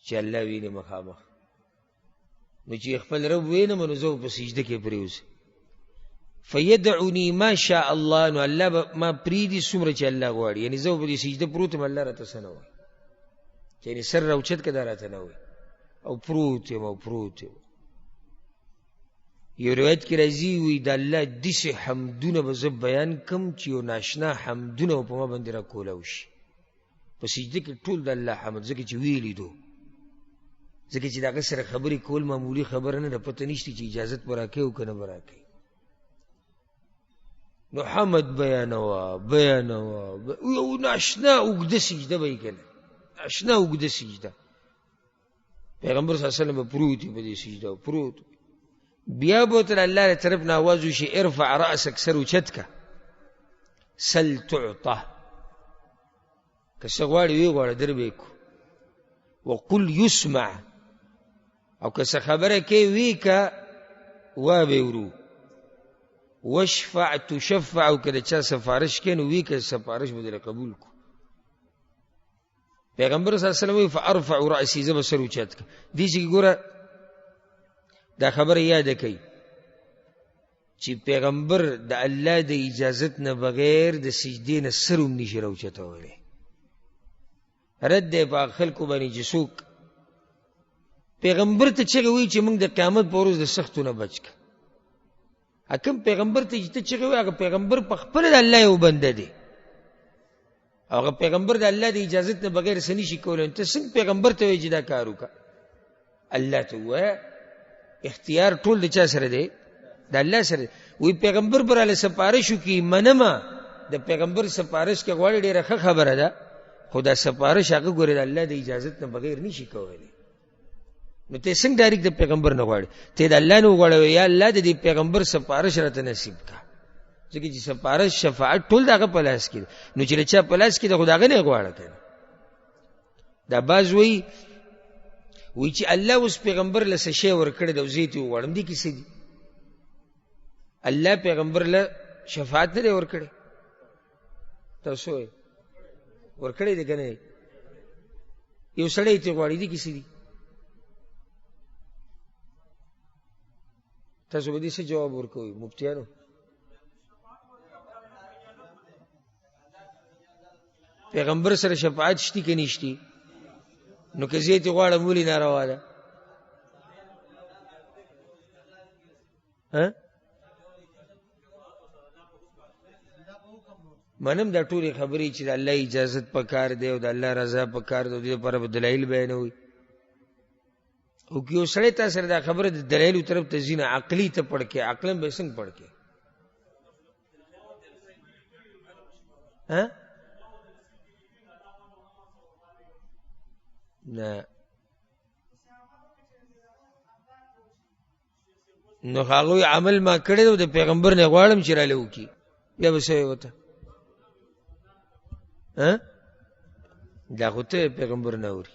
چې الله ویني مخامخ. نو چې خپل رب وینم نو زه په سجده کې پرېوځم. فیدعنی ما شاء الله، نو الله به ما پرېږدي څومره چې الله غواړي. یعنې زه په دې سجده پروت یم، الله راته څه نه وایي، یعنې سر راوچت که دا راته نه وایي، او پروت یم او پروت یم. یو روایت کې راځي وی د الله داسې حمدونه به زه بیان کم چې یو ناشنا حمدونه په ما باندې را کولاو شي په سجده کې، ټول د الله حمد، ځکه چې ویلي دو، ځکه چې د هغه سره خبرې کول معمولي خبره نه ده، پته نشته چې اجازت به راکوي او که نه به راکوي. نو حمد بیانوه یو ناشنا اوږده سجده به یې که نه، ناشنا اوږده سجده. پیغمبر صلی الله علیه وسلم به پروت وي په دې سجده، او پروت بیا به ورته الله له طرف نه آواز وشي ارفع رأسک، سر اوچت که، سل تعطه، که څه غواړې ویې غواړه در به یې کو. وقل یسمع، او که څه خبره کوي وی که وا به ورو. وشفع تشفع، او که د چا سفارش کوي نو وی که سفارش به در قبول کو. پیغمبر صلی الله علیه وسلم وی فارفع رأسی، زه به سر اوچت که. دې چې ګوره دا خبره یاده کوي چې پیغمبر د الله د اجازت نه بغیر د سجدې نه سر هم نشي راوچتولی. رد دی په خلکو باندې چې څوک پیغمبر ته چغې وایي چې موږ د قیامت په ورځ د سختو نه بچ که. کوم پیغمبر ته چې ته چغې وایي، هغه پیغمبر په خپله د الله یو بنده دی، او هغه پیغمبر د الله د اجازت نه بغیر څه نشي کولی. ته څنګه پیغمبر ته وایي چې دا کار وکړه؟ الله ته وایه اختیار ټول د چا سره دی؟ د الله سره. وی پیغمبر براله سپارش وکړي منمه، د پیغمبر سپارش کې غواړي ډېره ښه خبره ده، خو دا سپارش هغه ګورې د الله د اجازت نه بغیر نشي کولی. نو ته څنګه ډایرکټ د پیغمبر نه غواړي؟ ته د الله نه وغواړې یا الله د دې پیغمبر سپارش راته نصیب کا، ځکه چې سپارش شفاعت ټول د هغه په لاس کې ده. نو چې د چا په لاس کې ده خو د هغه نه یې غواړه کنه. دا بعض وایي چې الله اوس پیغمبر له څه شی ورکړی ده او زه یې ترې وغواړم. دې کیسې دي؟ الله پیغمبر له شفاعت نه دی ورکړی؟ تاسو وایئ ورکړی دی که نه؟ یو سړی یې ترې غواړي. دې کیسې دي؟ تاسو به دې څه جواب ورکوئ مفتیانو؟ پیغمبر سره شفاعت شتی که نشتی؟ نو که زه یې ترې غواړم ولې ناروا ده؟ منم دا ټولې خبرې چې د الله اجازت پکار دی او د الله رضا پکار دی، د دې لپاره به دلایل بیانوي. او که یو سړی تا سره دا خبره د دلایلو طرف ته ځي نه عقلي ته پړ کې، عقلا به یې څنګه پړ کې؟ نه نو هغوی عمل ما کړی دی د پیغمبر نه غواړم چې راله وکړي، بیا به څه ورته؟ دا خو ته پیغمبر نه اوري.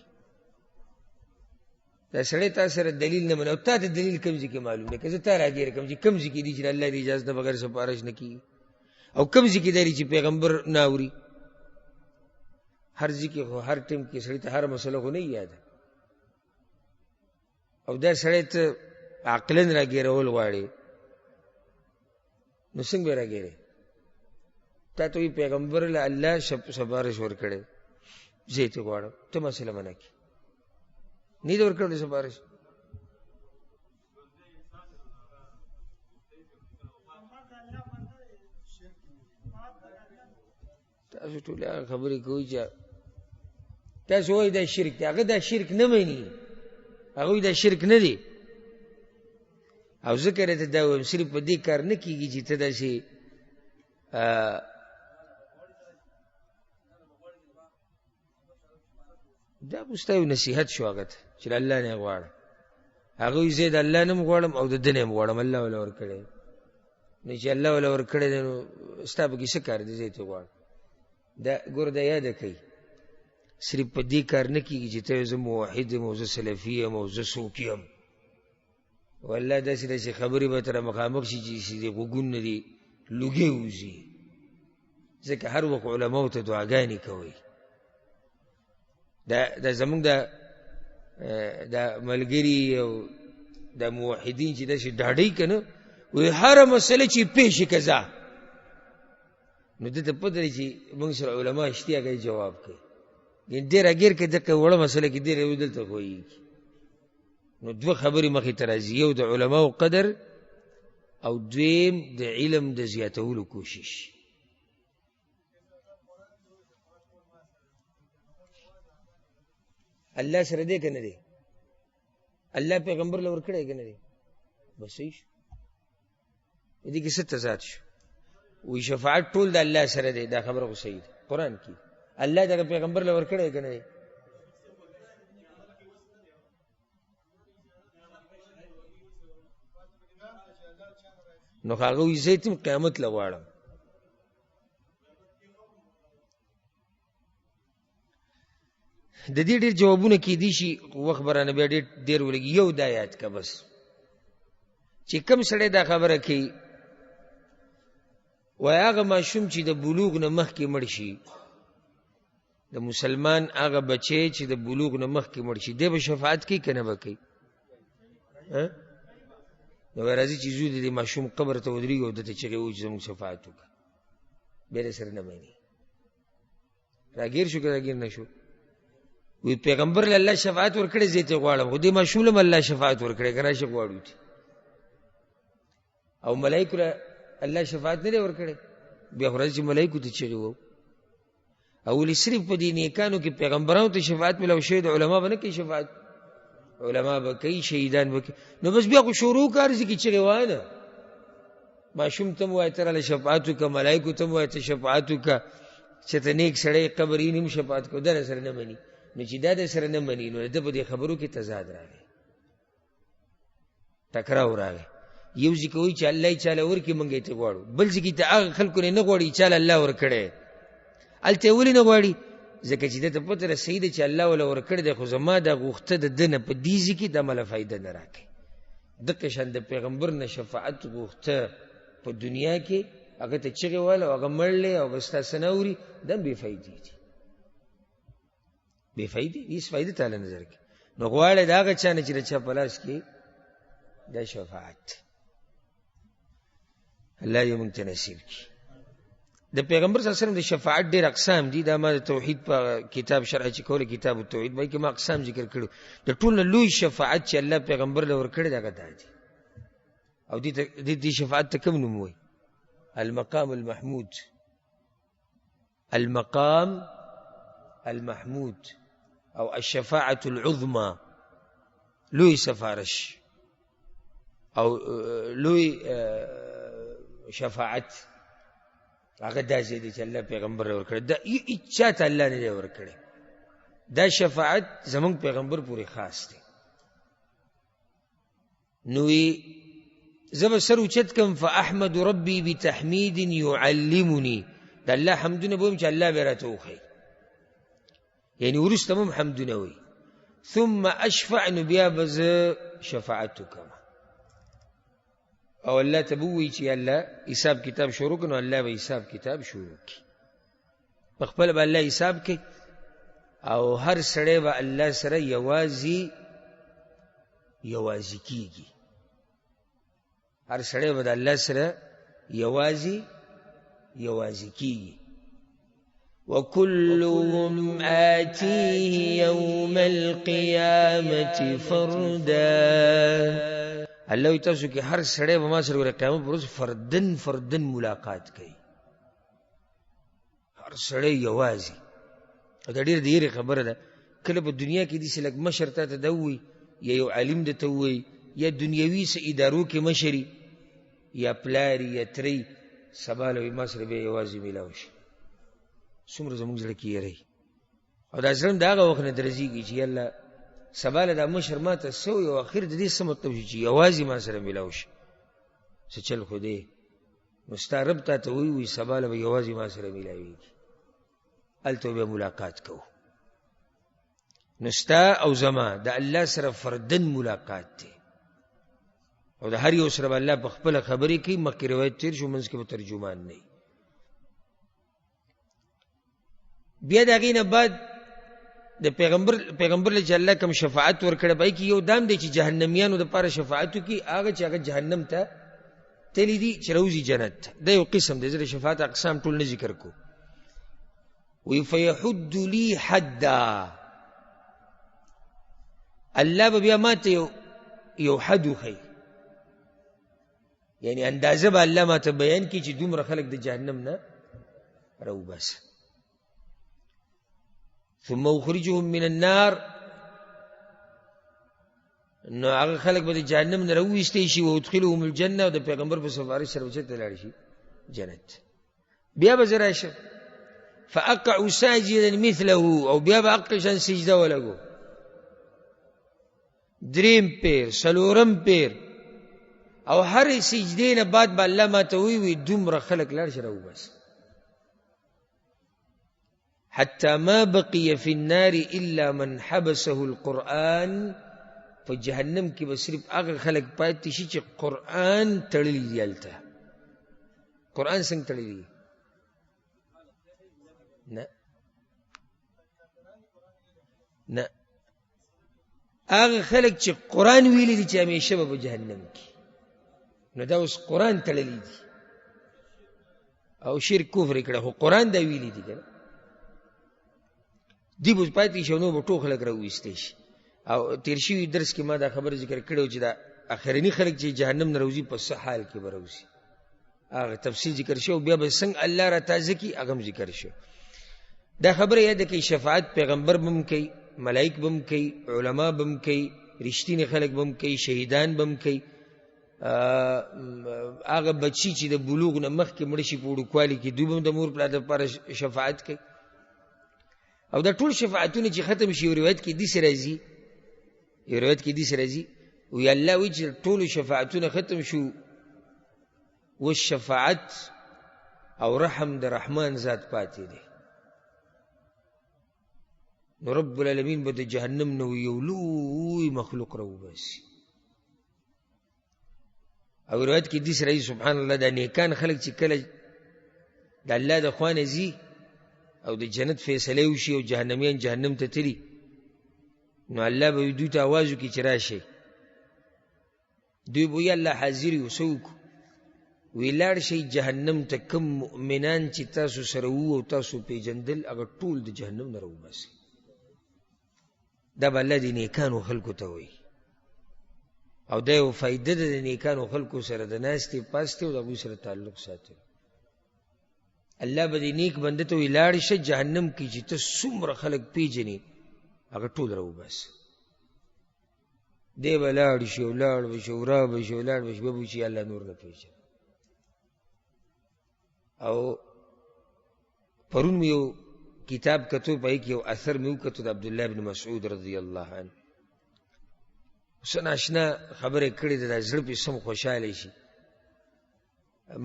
دا سړی تا سره دلیل نه مني او تا ته دلیل کوم ځای کې معلوم دی؟ که زه تا راګیر کوم چې کوم ځای کې دي چې الله د اجازت نه بغیر سپارش نه کېږي، او کوم ځای کې دی چې پیغمبر نه اوري؟ هر ځای کې خو هر ټیم کې سړی ته هر مسله خو نه یاده. او دا سړی ته عقلا راګیرول غواړي، نو څنګه به راګیرې؟ تا ته وایي پیغمبر له الله سپارش ورکړی، زه یې ترې غواړم، ته مسله منع کړې، نه دې ورکړی سپارش. تاسو ټول هغه خبرې کوئ چې تاسو وایئ دا شرک دی، هغه دا شرک نه مني، هغوی دا شرک نه دی. او ذکر ته دا وایم صرف په دې کار نه کېږي چې ته داسې دا خو ستا یو نصیحت شو هغه ته چې د الله نه یې غواړه. هغوی زه د الله نه م غواړم او د ده نه یم غواړم، الله وله ورکړی. نو چې الله وله ورکړی دی نو ستا پکې څه کار دی؟ زه یې ترې غواړم. دا ګوره دا یاده کوي، صرف په دې کار نه کېږي چې ته زه موحد یم او زه سلفي یم او زه څوک یم. والله داسې داسې خبرې به تره مخامخ شي چې د غوږونو نه دې لوګې وځي. ځکه هر وخت علماو ته دعاګانې کوئ. دا زمونږ دا ملګري او دا موحدین چې داسې ډاډئ که نه، وایي هره مسله چې پیش که ځه، نو ده ته پته دی چې موږ سره علما شته، هغه یې جواب کوي. ډېر راګیر که دقه وړه مسله کې ډېر یو دلته پوهېږي. نو دوه خبرې مخې ته راځي، یو د علماو قدر او دویم د علم د زیاتولو کوشش. الله سره دی که نه دی؟ الله پیغمبر له ورکړی که نه دی؟ بس صحیح شو. دې کې څه تضاد شو؟ وی شفاعت ټول د الله سره دی، دا خبره خو صحیح ده. قرآن کې الله دغه پیغمبر له ورکړی که نه دی؟ نو هغه وایي زه یې تم قیامت له غواړم. د دې ډېر جوابونه کېدی شي، وخت به رانه بیا ډېر ولګي. یو دا یاد که بس چې کوم سړی دا خبره کوي، وایي هغه ماشوم چې د بلوغ نه مخکې مړ شي، د مسلمان هغه بچی چې د بلوغ نه مخکې مړ شي، دی به شفاعت کوي که نه به کوي؟ نو به راځي چې زوی د دې ماشوم قبر ته ودرېږي او ده ته چغې ووایي چې زموږ شفاعت وکړه، بیا یې سره نه مني. راګیر شو که راګیر نه شو؟ وی پیغمبر له الله شفاعت ورکړی، زه یې ترې غواړم، خو دې ماشوم له م الله شفاعت ورکړی که راشه غواړو تی. او ملایکو له الله شفاعت نه دی ورکړی، بیا خو راځي چې ملایکو ته چغې وو. او ولې صرف په دې نیکانو کې پیغمبرانو ته شفاعت ملو شوی، د علما به نه کوي شفاعت؟ علما به کوي، شهیدان به کوي. نو بس بیا خو شروع کار ځکه چغې وایه نه، ماشوم ته م وایه ته راله شفاعت وکړه، ملایکو ته م وایه ته شفاعت وکړه، چې ته نیک سړی قبر یې نیم شفاعت کوو، دا سره نه مني. نو چې دا د سره نه مني نو ده په دې خبرو کې تضاد راغی، ټکراو راغی. یو ځکه وایي چې الله یې چاله ورکړي موږ یې ته غواړو، بل ځکه ته هغه خلکو نه غواړي چاله الله ورکړی. هلته یې ولې نه غواړي؟ ځکه چې ده ته پته رسوي ده چې الله وله ورکړی دی، خو زما دا غوښته د ده نه په دې ځای کې دا مله فایده نه راکوي. دقه شان د پیغمبر نه شفاعت غوښته په دنیا کې، هغه ته چغې وهله او هغه مړلی او هغه ستا څه نه اوري، دا هم بې فایدې دي، بې فایدې هېڅ فایده تعالی نظر کې. نو غواړی د هغه چا نه چې د چا په لاس کې دا شفاعت. الله دې موږ ته نصیب کړي. د پیغمبر صلی الله علیه وسلم د شفاعت ډېر اقسام دي. دا ما د توحید په کتاب شرح چې کوله کتاب التوحید باندې کې ما اقسام ذکر کړو. د ټول نه لوی شفاعت چې الله پیغمبر له ورکړی دی هغه دا دي، او دې شفاعت ته کوم نوم وایي؟ المقام المحمود. المقام المحمود او الشفاعة العظمى، لوی سفارش او لوی شفاعت، هغه داسې دی چې الله پیغمبر له ورکړی. دا هېچا ته الله نه دی ورکړی. دا شفاعت زمونږ پیغمبر پورې خاص دی. نو زه به سر اوچت کم فاحمد ربي بتحمید يعلمني، د الله حمدونه به ویم چې الله به راته وښیي، یعنی وروسته به هم حمدونه وایي. ثم اشفع، نو بیا به زه شفاعت وکړم او الله ته به ووایي چې الله حساب کتاب شروع کړه. نو الله به حساب کتاب شروع کړي، په خپله به الله حساب کوي او هر سړی به الله سره یوازې کېږي. هر سړی به د الله سره یوازې کېږي. وكلهم آتيه يوم القيامة فردا. الله تاسو کې هر سړی به ما سره قیامت پر ورځ فردن ملاقات کوي، هر سړی یوازې. دا ډېر د یېرې خبره ده. کله په دنیا کې داسې لږ مشر تا ته ده ووایي، یا یو عالم درته ووایي، یا دنیوي څه ادارو کې مشري، یا پلاری یا تری، سبا له ما سره بیا یوازې میلاو شي. څومره زموږ زړه کې یېری، او دا زړه هم د هغه وخت نه درځېږي چې یالله سبا له دا مشر ما ته څه وایي، او اخر د دې څه مطلب شي چې یوازې ما سره میلاو شي. څه چل خو دی، نو ستا رب تا ته وایي سبا له به یوازې ما سره میلاوېږي، هلته بیا ملاقات کوو. نو ستا او زما د الله سره فردن ملاقات دی، او د هر یو سره به الله په خپله خبرې کوي. مخکې روایت تېر شو، منځ کې به ترجمان نه وي. بیا د هغې نه بعد د پیغمبر له چې الله کوم شفاعت ورکړی په هغې کې یو دام دی چې جهنمیانو دپاره شفاعت وکړي، هغه چې هغه جهنم ته تللی دي چې روځي جنت ته. دا یو قسم دی. زه د شفاعت اقسام ټول نه ذکر کو. وی فیحد لی حدا، الله به بیا ما ته یو حد وښیي، یعنی اندازه به الله ما ته بیان کړي چې دومره خلک د جهنم نه راوباسه. ثم اخرجهم من النار، نو هغه خلک به د جهنم نه راوویستی شي. وادخلهم الجنه، او د پیغمبر په سفارش سره به چېرته لاړ شي؟ جنت. بیا به زه راشم فاقع ساجدا مثله، او بیا به حق شان سجده ولګو، دریم پیر څلورم پیر، او هر سجدې نه بعد به الله ما ته وایي دومره خلک لاړ شي راوباسه. حتى ما بقي في النار إلا من حبسه القرآن. فجهنم کې به صرف هغه خلک پاتې شي چې قرآن تړلی دی. هلته قرآن څنګه تړلی دی؟ نه، هغه خلک چې قرآن ویلی دي چې همیشه به په جهنم کې. نو دا اوس قرآن تړلی دی او شرک کفر یې کړی، خو قرآن دا ویلی دی که دی به پاتې شي، نو به ټول خلک راوویستی شي. او تیر شوي درس کې ما دا خبر ذکر کړی و چې دا اخرني خلک چې جهنم نه راوځي په څه حال کې به راوځي، هغه تفصیل ذکر شو. بیا به څنګه الله را تازه کړي هغه هم ذکر شو. دا خبره یاده کوي شفاعت پیغمبر به هم کوي، ملائک به هم کوي، علما به هم کوي، رښتینی خلک به هم کوي، شهیدان به هم کوي، هغه بچي چې د بلوغ نه مخکې مړه شي په وړوکوالي کې دوی به هم د مور پلار دپاره شفاعت کوي. او دا ټول شفاعتونه چې ختم شي، یو روایت کې داسې راځي وی الله وی چې ټولو شفاعتونه ختم شو، و شفاعت او رحم د رحمان ذات پاتې دی. نو رب العالمین به د جهنم نه یو لوی مخلوق راوباسي. او روایت کې داسې راځي سبحان الله، دا نیکان خلک چې کله د الله د خوا نه ځي او د جنت فیصله وشي او جهنمیان جهنم ته تلي، نو الله به دوی ته آواز وکړي چې راشئ. دوی به وایي الله حاضر یو، څه وکړو؟ وی لاړ شئ جهنم ته، کوم مؤمنان چې تاسو سره وو او تاسو پیژندل هغه ټول د جهنم نه راوباسئ. دا به الله د نیکانو خلکو ته وایي. او دا یو فایده ده د نیکانو خلکو سره د ناستې پاستې او د هغوی سره تعلق ساتل. الله به د نیک بنده ته وایي لاړ شه جهنم کې چې ته څومره خلک پیژنې هغه ټول راوباسه. دی به لاړ شي او لاړ به شي او را به شي او لاړ به شي، به به چې الله نور نه پیژني. او پرون مې یو کتاب کتو، په کې یو اثر مې وکتو د عبدالله بن مسعود رضی الله عنه. اوس ناشنا خبرې کړې ده، دا زړه پې سم خوشحاله شي.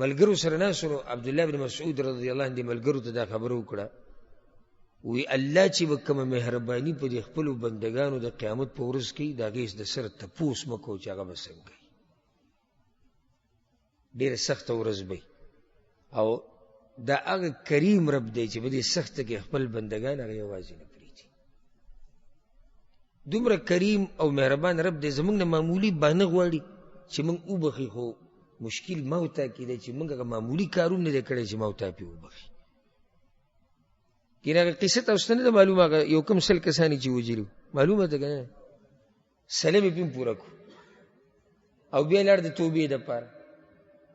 ملګرو سره ناست نو عبدالله بن مسعود رضی الله عنه دې ملګرو ته دا خبره وکړه، وی الله چې به کومه مهرباني په دې خپلو بندګانو د قیامت په ورځ کوي، د هغې د سره تپوس مه کوو چې هغه به څنګه کوي. ډېره سخته ورځ به او دا هغه کریم رب دی چې په دې سخته کې خپل بندګان هغه یوازې نه پرېږدي. دومره کریم او مهربان رب دی، زموږ نه معمولي بانه غواړي چې موږ وبخي، خو مشکل ما او تا کې دی چې موږ هغه معمولي کارونه نه دی کړی چې ما او تا پې وبخي. کینه هغه قصه تاسو ته نه ده معلومه، هغه یو کم سل کسانې چې وجلو معلومه ده که نه؟ سلم یې پې پوره کړو او بیا لاړ د توبې دپاره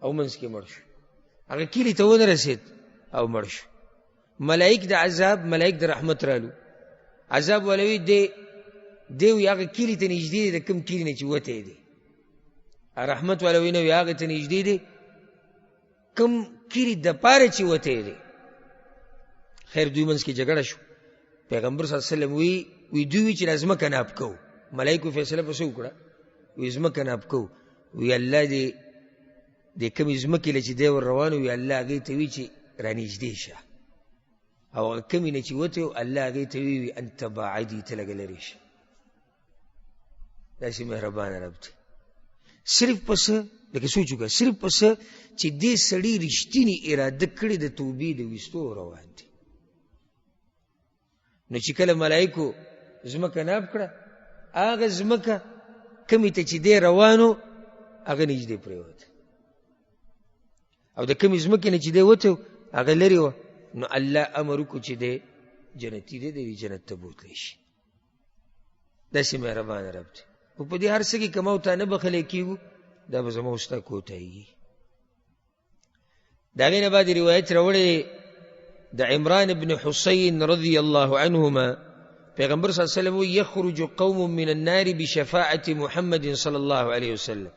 او منځ کې مړ شو. هغه کلي ته ونه رسېد او مړ شو. ملائک د عذاب، ملائک د رحمت رالو. عذاب ولوي دی وي هغه کلي ته نږدې دی، د کوم کلي نه چې وتی دی. رحمت ولوي نه وي هغه ته نږدې دی کوم کلي دپاره چې وتی دی. خیر دوی منځ کې جګړه شو. پیغمبر صلی الله علیه وسلم وی دوی وی چې ځمکه ناب کوو. ملایکو فیصله پسې وکړه، وی ځمکه ناب کوو. وی الله د کومې ځمکې نه چې دی ور روان وي الله هغې ته وي چې رانږدې شه، او هغه کومې نه چې وتی الله هغې ته وي انت باعدي، ته لږه لرې شه. داسې مهربانه رب دی. صرف پس لکه سوچ وکړه، صرف پس چې دې سړي رښتینې اراده کړې د توبې د ویستو روان دی. نو چې کله ملایکو ځمکه ناب کړه، هغه ځمکه کمې ته چې دی روانو هغه نږدې پرېوته، او د کمې ځمکې نه چې دی وتی هغه لرې وه. نو الله امر وکړو چې دی جنتي دی، دی جنت ته بوتلی شي. داسې مهربانه رب دی. خو په دې هر څه کې که ما او تا نه بخلی کېږو، دا به زما او ستا کوتاهي. د هغې نه بعد روایت راوړی د عمران بن حسین رضی الله عنهما، پیغمبر صلی الله علیه وسلم وی یخرج قوم من النار بشفاعة محمد صلی الله علیه وسلم.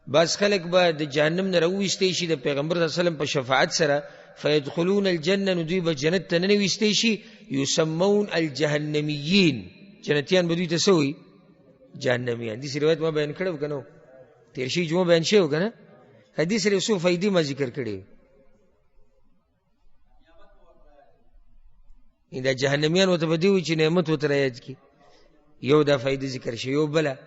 بعض خلک به د جهنم نه راوویستی شي د پیغمبر صلی الله علیه وسلم په شفاعت سره، فیدخلون الجنه، نو دوی به جنت ته ننویستی شي. یسمون الجهنمیین، جنتیان به دوی ته څه وایي؟ جهنمیان. داسې روایت ما بیان کړی و که نه؟ تېر شوي جمعه بیان شوی و که نه؟ حدیث سره یو څو فایدې ما ذکر کړې. دا جهنمیان ورته به دې وایي چې نعمت ورته رایاد کړي. یو دا فایده ذکر شي. یو بله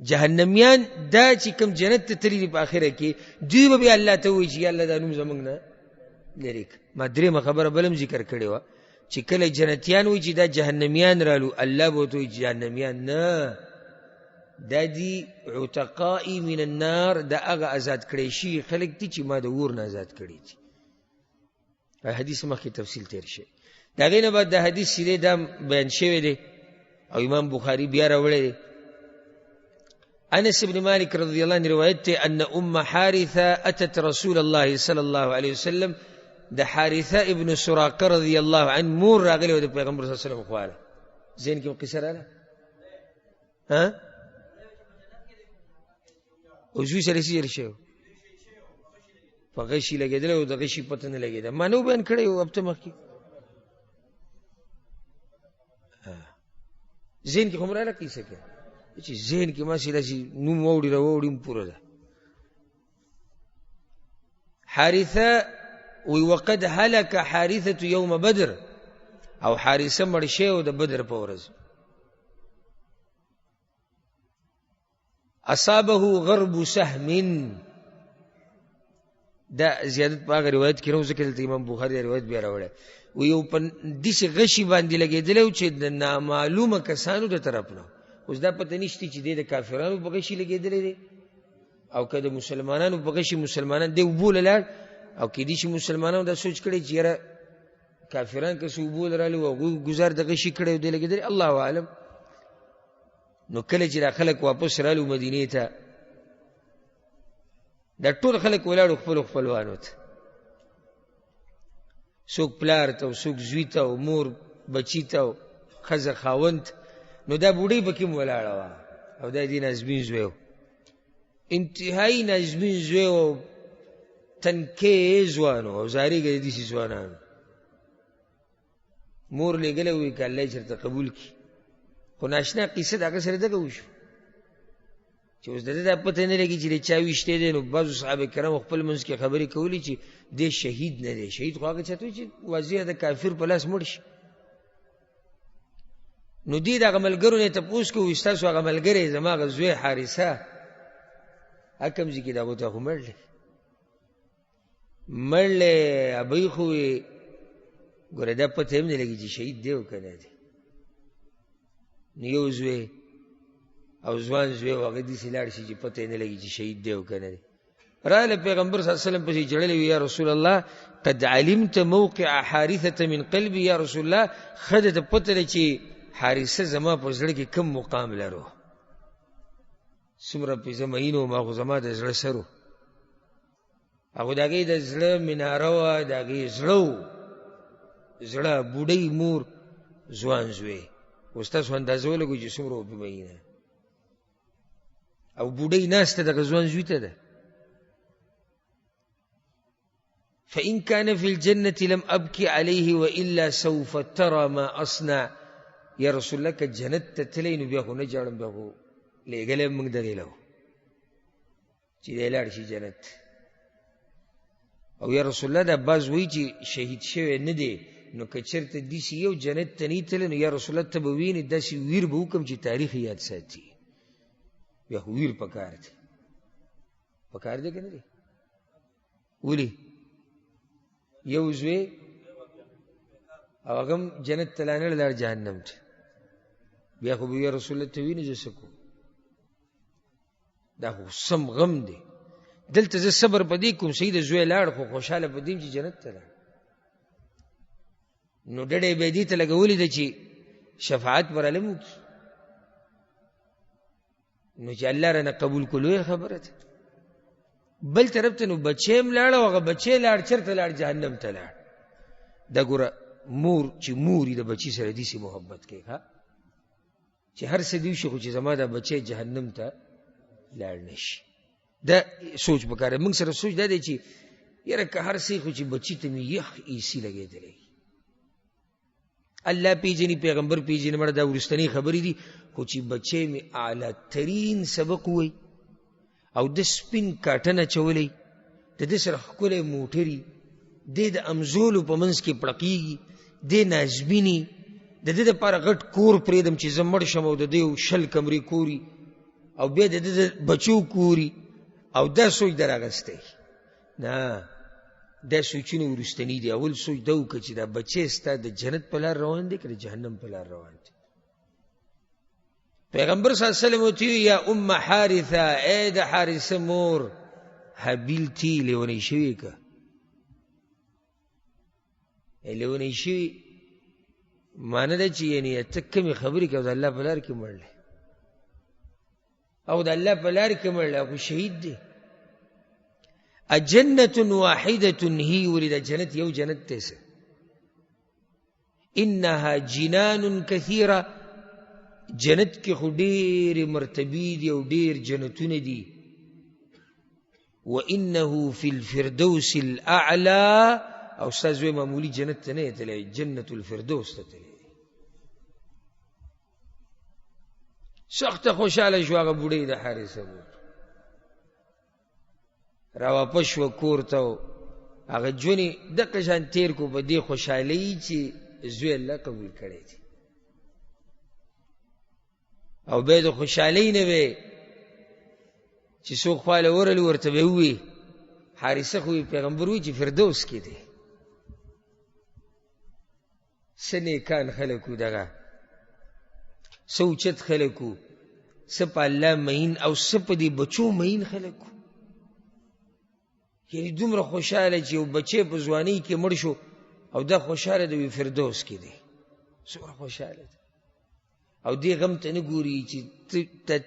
جهنمیان دا چې کوم جنت ته تللي دي په آخره کې، دوی به بیا الله ته وایي چې یا الله دا نوم زموږ نه لرې کړه. ما درېیمه خبره بله هم ذکر کړې وه چې کله جنتیان وایي چې دا جهنمیان رالو، الله به ورته وایي جهنمیان نه، دا دي عتقائی من النار، دا هغه آزاد کړی شي خلک دي چې ما د اور نه آزاد کړي دي. حدیث مخکې تفصیل تیر شي. د هغې نه بعد دا حدیث چې دی دا بیان شوی دی او امام بخاري بیا راوړی دی. انس بن مالک رضی الله عنه روایت ته ان ام حارثه اتت رسول الله صلی الله علیه وسلم، د حارثه ابن سراقه رضی الله عنه مور راغلی و د پیغمبر صلی الله علیه وسلم خواله. ذهن کې قصه راغله عضوي سره سیر شو په غشي لګېدلی او د غشي پته نه لګېده ما نو بیان کړی و هفته مخکې ذهن کې خو مراله کیسه کې چې ذهن کې ما داسې نوم واوړي راواوړي پوره ده حارثه وی وقد هلك حارثه يوم بدر او حارثه مړ شوی د بدر په ورځ اصابه غرب سهم دا زیادت په هغه روایت کې نو ذکر دلته امام بخاري روایت بیا راوړی و یو په داسې غشي باندې لګېدلی و چې د نامعلومه کسانو د طرف نه اوس دا پته نشته چې دی د کافرانو په غشي لګېدلی دی او که د مسلمانانو په غشي مسلمانان دی اوبو له لاړ او کېدای شي مسلمانانو دا سوچ کړی چې یاره کافران که څه اوبو له راغلي و هغوی ګزار د غشي کړی و دی لګېدلی الله اعلم نو کله چې دا خلک واپس رالو مدینې ته دا ټول خلک ولاړو خپلو خپلوانو ته څوک پلار ته او څوک زوی ته او مور بچي ته او ښځه خاوند نو دا بوډۍ پکې هم ولاړه وه او دا دې نازمین زوی و انتهایي نازمین زوی و تنکې ځوان و او زارېږه د داسې ځوانانو مور لېږلی وی که الله یې چېرته قبول کړي خو ناشنا قصه د هغه سره دغه وشو چې اوس د ده دا پته نه لګي چې د چا ویشتی دی نو بعضو صحابه کرامو خپل منځ کې خبرې کولې چې دی شهید نه دی شهید خو هغه چاته وي چې واضح د کافر په لاس مړ شي نو دی د هغه ملګرو نه یې تپوس کوي ستاسو هغه ملګری زما هغه زوی حارثه هغه کوم ځای کې د هغو ته خو مړ دی مړ دی ابۍ خو وي ګوره دا پته هم نه لګي چې شهید دی او که نه دی نو یو زوی او ځوان زوی و هغه داسې لاړ شي چې پته یې نه لګي چې شهید دی او که نه دی راغله پیغمبر صلی الله علیه وسلم پسې جړلی وي یا رسول الله قد علمت موقع حارثة من قلبي یا رسول الله ښه درته پته ده چې حارثه زما په زړه کې کم مقام لرو څومره پې زه مین وم هغو زما د زړه سر و هغو د هغې د زړه مناره وه د هغې زړه و زړه بوډۍ مور ځوان زوی اوس تاسو اندازه ولګوئ چې څومره وپې مینه او بوډۍ ناسته دغه ځوان زوی ته ده فإن كان في الجنة لم أبكي عليه وإلا سوف ترى ما أصنع یا رسول الله که جنت ته تللی نو بیا خو نه جاړم بیا خو لېږلی موږ دغې له چې دی لاړ شي جنت او یا رسول الله دا بعض وایي چې شهید شوی نه دی نو که چېرته داسې یو جنت ته نه تللی نو یا رسول الله ته به وینې داسې ویر به وکړم چې تاریخ یاد ساتي بیا خو ویر پکار دی پکار دی که نه دی ولې یو زوی او هغه هم جنت ته لا نه لاړ جهنم ته بیا خو به یا رسول الله ته وینې زه څه کوم دا خو سم غم دی دلته زه صبر په دې کوم صحیح د زوی لاړ خو خوشحاله په دې چې جنت ته لاړ نو ډډې به یې دې ته لګولې ده چې شفاعت پر علم وکړي نو چې الله رانه قبول کړو لویه خبره ده بل طرف ته نو بچی هم لاړ او هغه بچی لاړ چېرته لاړ جهنم ته لاړ دا ګوره مور چې مور یې د بچي سره داسې محبت کوي ښه چې هر څه دې وشي خو چې زما دا بچی جهنم ته لاړ نه شي دا سوچ پکار موږ سره سوچ دا دی چې یاره که هر څه خو چې بچي ته مې یخ ایسي لګېدلی الله پیژني پیغمبر پیژني مړه دا وروستنۍ خبرې دي خو چې بچی مې اعلی ترین سبق ووایي او د سپین کاټن اچولی د ده سره ښکلی موټري دی د امزولو په منځ کې پړقېږي دی نازمیني د ده دپاره غټ کور پرېږدم چې زه مړ شم او د ده 10 کمرې کوري او بیا د ده د بچو کوري او دا سوچ در اغستی نه دا سوچونه وروستني دي اول سوچ دا وکړه چې دا بچی ستا د جنت په لار روان دی که د جهنم په لار روان دی پیغمبر صلی الله علیه وسلم ورته ویل یا ام حارثه ای د حارثه مور حبیلتي لیونی شوې که لیونی شوي معنی ده چې یعنې ته کمې خبرې کوې او د الله په لار کې مړلی او د الله په لار کې مړلی خو شهید دی اجنة واحدة هي ولد جنت یو جنت تیسه انها جنان كثيرة جنت کې خو ډېرې مرتبې دي او ډېر جنتونه دي. وانه فی الفردوس الاعلى، او استاذ وی معمولی جنت ته نه تللی، جنت الفردوس ته تللی. سخت خوشاله شو هغه بوډۍ د حارثه را واپس شو کور ته. هغه ژوند دغه شان تیر کو په دې خوشحالۍ چې زوی الله قبول کړی دی. او بیا د خوشحالۍ نه وی چې څوک خواله ورلي ورته به ووي حارثه خو پیغمبر وی چې فردوس کې دی. څه نیکان خلک وو دغه، څه اوچت خلک وو، څه په الله مین او څه په دې بچو مین خلک وو. یعنې دومره خوشحاله چې یو بچی په ځوانۍ کې مړ شو او دا خوشحاله دی فردوس کې دی. څومره خوشحاله دی. او دې غم ته نه ګوري چې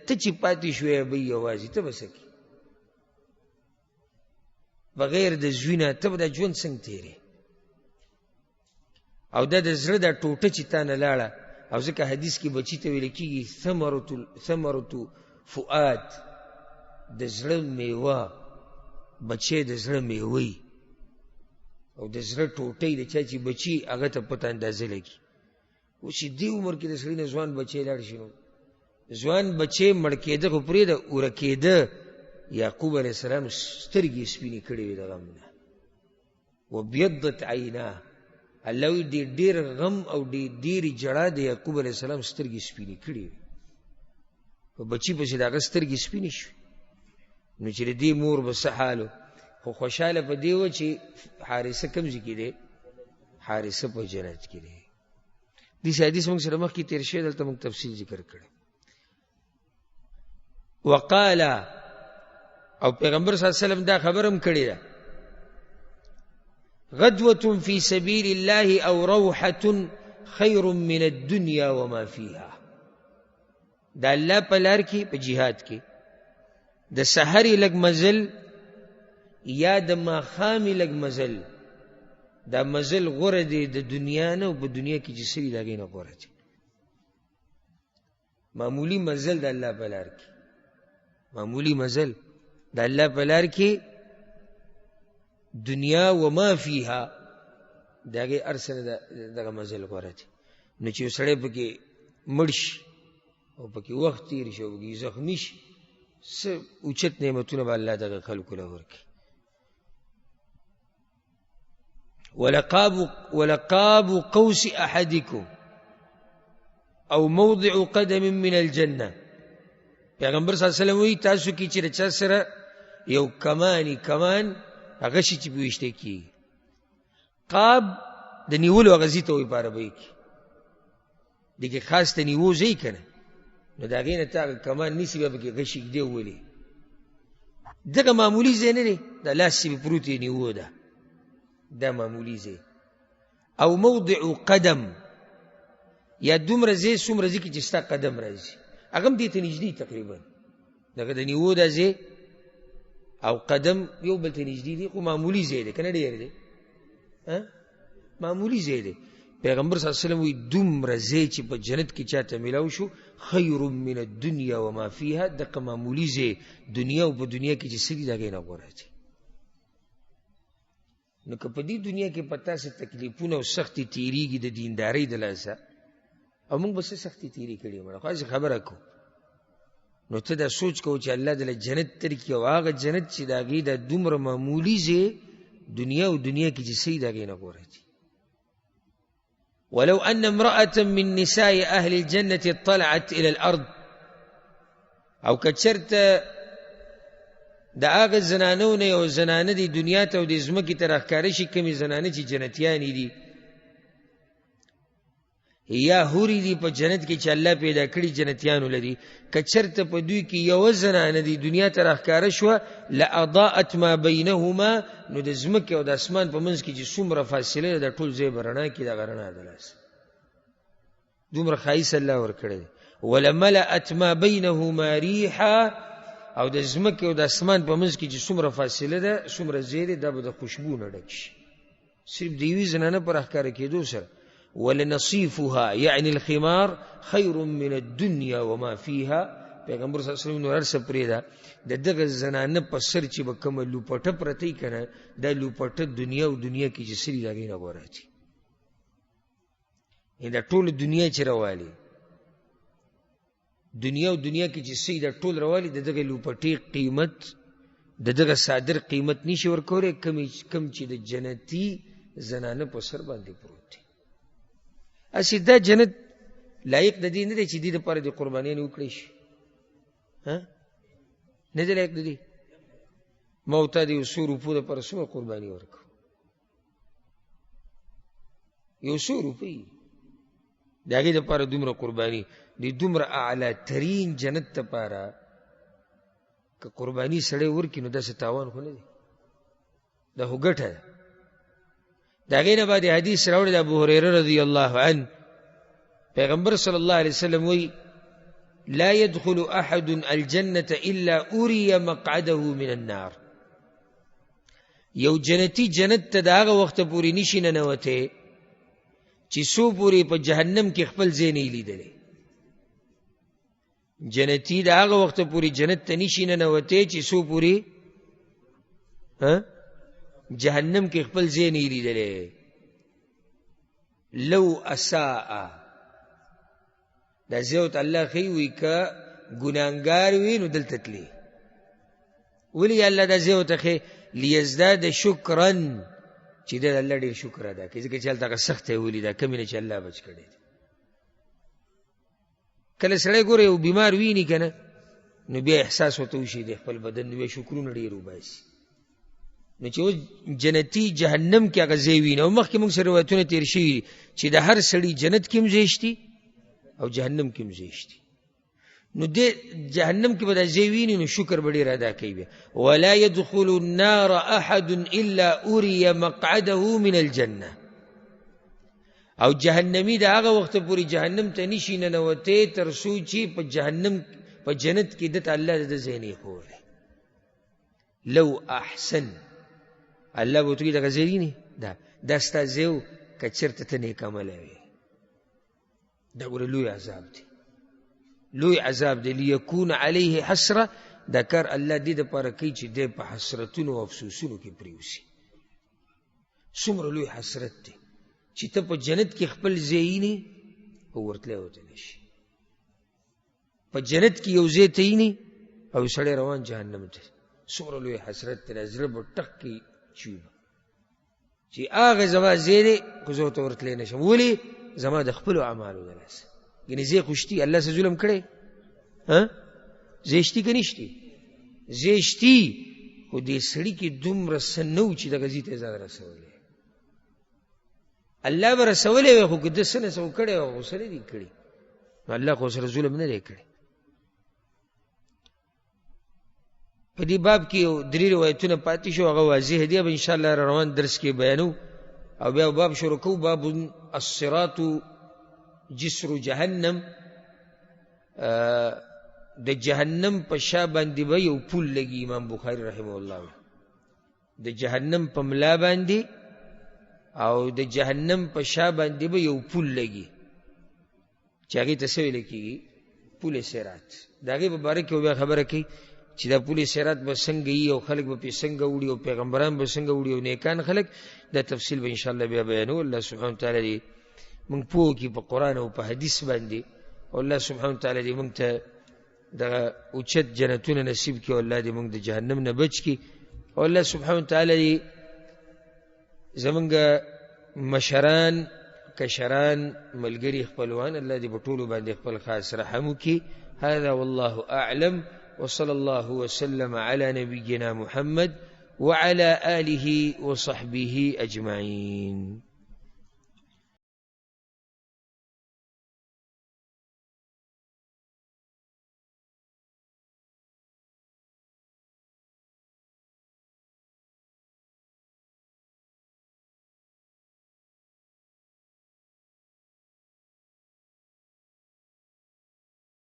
ته چې پاتې شوې به یوازې ته به څه کوې بغیر د زوی نه، ته به دا ژوند څنګه تېرې. او دا د زړه دا ټوټه چې تا نه لاړه. او ځکه حدیث کې بچي ته ویل کېږي ثمرة فؤاد، د زړه میوه، بچی د زړه میوه او د زړه ټوټۍ د چا چې بچي هغه ته پته اندازه لګي. اوس چې دې عمر کې د سړي نه ځوان بچی لاړ شي نو ځوان بچی مړ کېده خو پرېږده ورکېده. یعقوب علیه السلام سترګې سپینې کړې وې د غم نه. وبیضت عیناه، الله وایي ډېر غم او ډېرې ژړا د یعقوب علیه السلام سترګې سپینې کړې وې. په بچي پسې د هغه سترګې سپینې شوې. نو چې د دې مور به څه حال و. خو خوشحاله په دې وه چې حارثه کوم ځای کې دی؟ حارثه په جنت کې دی. دې حدیث موږ سره مخکې تېر شوی، دلته موږ تفصیل ذکر کړی. وقال، او پیغمبر صلی الله علیه وسلم دا خبر هم کړې ده، غدوة فی سبیل الله او روحة خیر من الدنیا وما فیها. دا الله په لار کې په جهاد کې د سحرې لږ مزل یا د ماښامې لږ مزل، دا مزل غوره دی د دنیا نه، او په دنیا کې چې څه وي د هغې نه غوره دی. معمولی مزل د الله په لار کې، معمولی مزل د الله په لار کې دنیا وما فیها د هغې هر څه نه دغه مزل غوره دی. نو چې یو سړی پکې مړ شي او پکې وخت تېر شي او پکې زخمي شي، څه اوچت نعمتونه به الله دغه خلکو له ورکړي. ولقاب قوس احدکم او موضع قدم من الجنه. پیغمبر صلی الله علیه وسلم وی تاسو کې چې چا سره یو کمان هغه شي چې پوښتې کی قاب د نیولو غزي ته وي په عربی کې دغه خاص ته نیو ځای کنه. نو دا غینه تا کمان نیسی به کې غشي دی ولي دغه معمولی ځای نه دی، دا لاس په پروتي نیو ده، دا معمولی ځای. او موضع قدم یا دومره ځای څومره ځای کې چې ستا قدم راځي، هغه هم دې ته نږدې تقریبا دغه د نیو دا ځای او قدم یو بل ته نږدې دي، خو معمولی ځای دی کنه ډېر دی، معمولی ځای دی. پیغمبر صلی الله علیه وسلم وی دومره ځای چې په جنت کې چاته میلاو شو خیر من الدنیا وما فیها، دغه معمولی ځای دنیا او په دنیا کې چې څه دي د هغې نه غوره دی. نو که په دې دنیا کې په تاسې تکلیفونه او سختې تېرېږي د دیندارۍ د لاسه، او موږ به څه سختې تېرې کړي مړه خو خبره کوو، نو ته دا سوچ کوو چې الله دله جنت درکړي، او هغه جنت چې د هغې دا دومره معمولي ځای دنیا او دنیا کې چې څه دي د هغې نه غوره دي. ولو ان امرأة من نساء اهل الجنة اطلعت الى الارض، او کچرته د هغه زنانو نه یو زنانه دی دنیا ته او د ځمکې ته راښکاره شي، کومې زنانه چې جنتیانې دي یا حورې دي په جنت کې چې الله پیدا کړي جنتیانو لري، کچرته په دوی کې یوه زنانه دی دنیا ته راښکاره شوه لاضاءت ما بینهما، نو د ځمکې او د اسمان په منځ کې چې څومره فاصله ده د ټول ځای به رڼا کړي، دغه رڼا د لاسه دومره ښایست الله ورکړی دی. ولملأت ما بینهما ریحا، او د ځمکې او د اسمان په منځ کې چې څومره فاصله ده څومره ځای دی دا به د خوشبو نه ډک شي، صرف د یوې زنانه په راښکاره کېدو سره. ولنصيفها يعني الخمار خير من الدنيا وما فيها. پیغمبر صلی الله علیه وسلم نور څه پرېدا د دغه زنانه په سر چې به کومه لوپټه پرتی کنه دا لوپټه دنیا او دنیا کې چې سری راغی نه غواړي دا ټول دنیا چې راوالي دنیا او دنیا کې چې سری دا ټول راوالي د دغه لوپټې قیمت د دغه صادر قیمت نشي ورکوي کم چې د جنتی زنانه په سر باندې پروت دی. اسی دا جنت لایق د دې نه دی چې دې لپاره د قربانۍ نه وکړي شي نه دی لایق د دې موتا دی 100 روپو د پر سو قرباني ورکو 100 روپۍ داګه د پر دومره قرباني د دومره اعلی ترين جنت لپاره که قرباني سړی ورکې نو داسې تاوان خو نه دی دا خو ګټه ده. د هغې نه بعد حدیث راوړی د ابو هریره رضی الله عنه پیغمبر صلی الله علیه وسلم وی لا يدخل احد الجنة الا اري مقعده من النار. یو جنتی جنت ته دا هغه وخت پورې نشي ننوته چې څو پورې په جهنم کې خپل ځای نه لیدلی. جنتی دا هغه وخت پورې جنت ته نشي ننوته چې څو پورې جهنم کې خپل ځای نه لیدلی. لو اساء دا زیوت الله خی وی که ګناهګار وي نو دلته تللی ولی الله دا زیوت خی لیزداد شکرا چې د الله ډیر شکر ادا کوي ځکه چې هلته سخت ویلی دا کمی نه چې الله بچ کړي. کله سړی ګوره یو بیمار ویني کنه نو بیا احساس ورته وشي د خپل بدن نو بیا شکرونه ډېر وباسي. نو چې اوس جنتي جهنم کې هغه ځای ویني او مخکې موږ سره روایتونه تېر شوي چې د هر سړي جنت کې هم ځای شتي او جهنم کې هم ځای شتي. نو د جهنم کې به دا ځای ویني نو شکر به ډېر ادا کوي بیا. ولا يدخل النار احد الا اري مقعده من الجنه. او جهنمی دا هغه وخت پورې جهنم ته نشي ننوتی تر څو چې په جهنم په جنت کې دته الله د ځای نه ښوولی. لو احسن الله به ورته دغه ځای ویني دا ستا ځای و که چېرته ته نیک عمله وې. دا ګوره لوی عذاب دی لوی عذاب دی. لیکون علیه حسره دا کار الله دې دپاره کوي چې دی په حسرتونو او افسوسونو کې پرېوځي. څومره لوی حسرت دی چې ته په جنت کې خپل ځای نه او ورتلی وته نشي. په جنت کې یو ځای ته یې او سړی روان جهنم ته. څومره لوی حسرت دی زړه به ټکې چوي چې هغه زما ځای دی خو زه ورته ورتلی نشم. ولې زما د خپلو اعمالو د لاسه یعنې ځای خو شتي الله څه ظلم کړی ځای شتي که نشتي ځای شتي خو دې سړي کې دومره څه نه و چې دغه ځای ته ځان رسولی الله به رسولی وی خو که ده څه نه څه کړی خو سره دې کړي نو الله خو سره ظلم نه دی کړی. په دې باب کې یو 3 روایتونه پاتې شو هغه واضح دي. به انشاءالله روان درس کې بیانو او بیا باب شروع کوو. باب الصراط جسر جهنم. د جهنم په شا باندې به یو پل لګي. امام بخاري رحمه الله د جهنم په ملا باندې او د جهنم په شا باندې به یو پل لګي چې هغې ته څه ویل کېږي پل صراط. د هغې په باره کې بیا خبره کوي چې دا پل صراط به څنګه وي او خلک به پرې څنګه وړي او پیغمبران به څنګه وړي او نیکان خلک. دا تفصیل به انشاءالله بیا بیانو. الله سبحانه وتعالی دې موږ پوه کړي په قرآن او په حدیث باندې او الله سبحانه وتعالی دې موږ ته دغه اوچت جنتونه نصیب کړي او الله دې موږ د جهنم نه بچ کړي او الله سبحانه وتعالی دې زمونږ مشران کشران ملګري خپلوان الله دې په ټولو باندې خپل خاص رحم وکړي. هذا والله أعلم وصلى الله وسلم على نبينا محمد وعلى آله وصحبه أجمعين.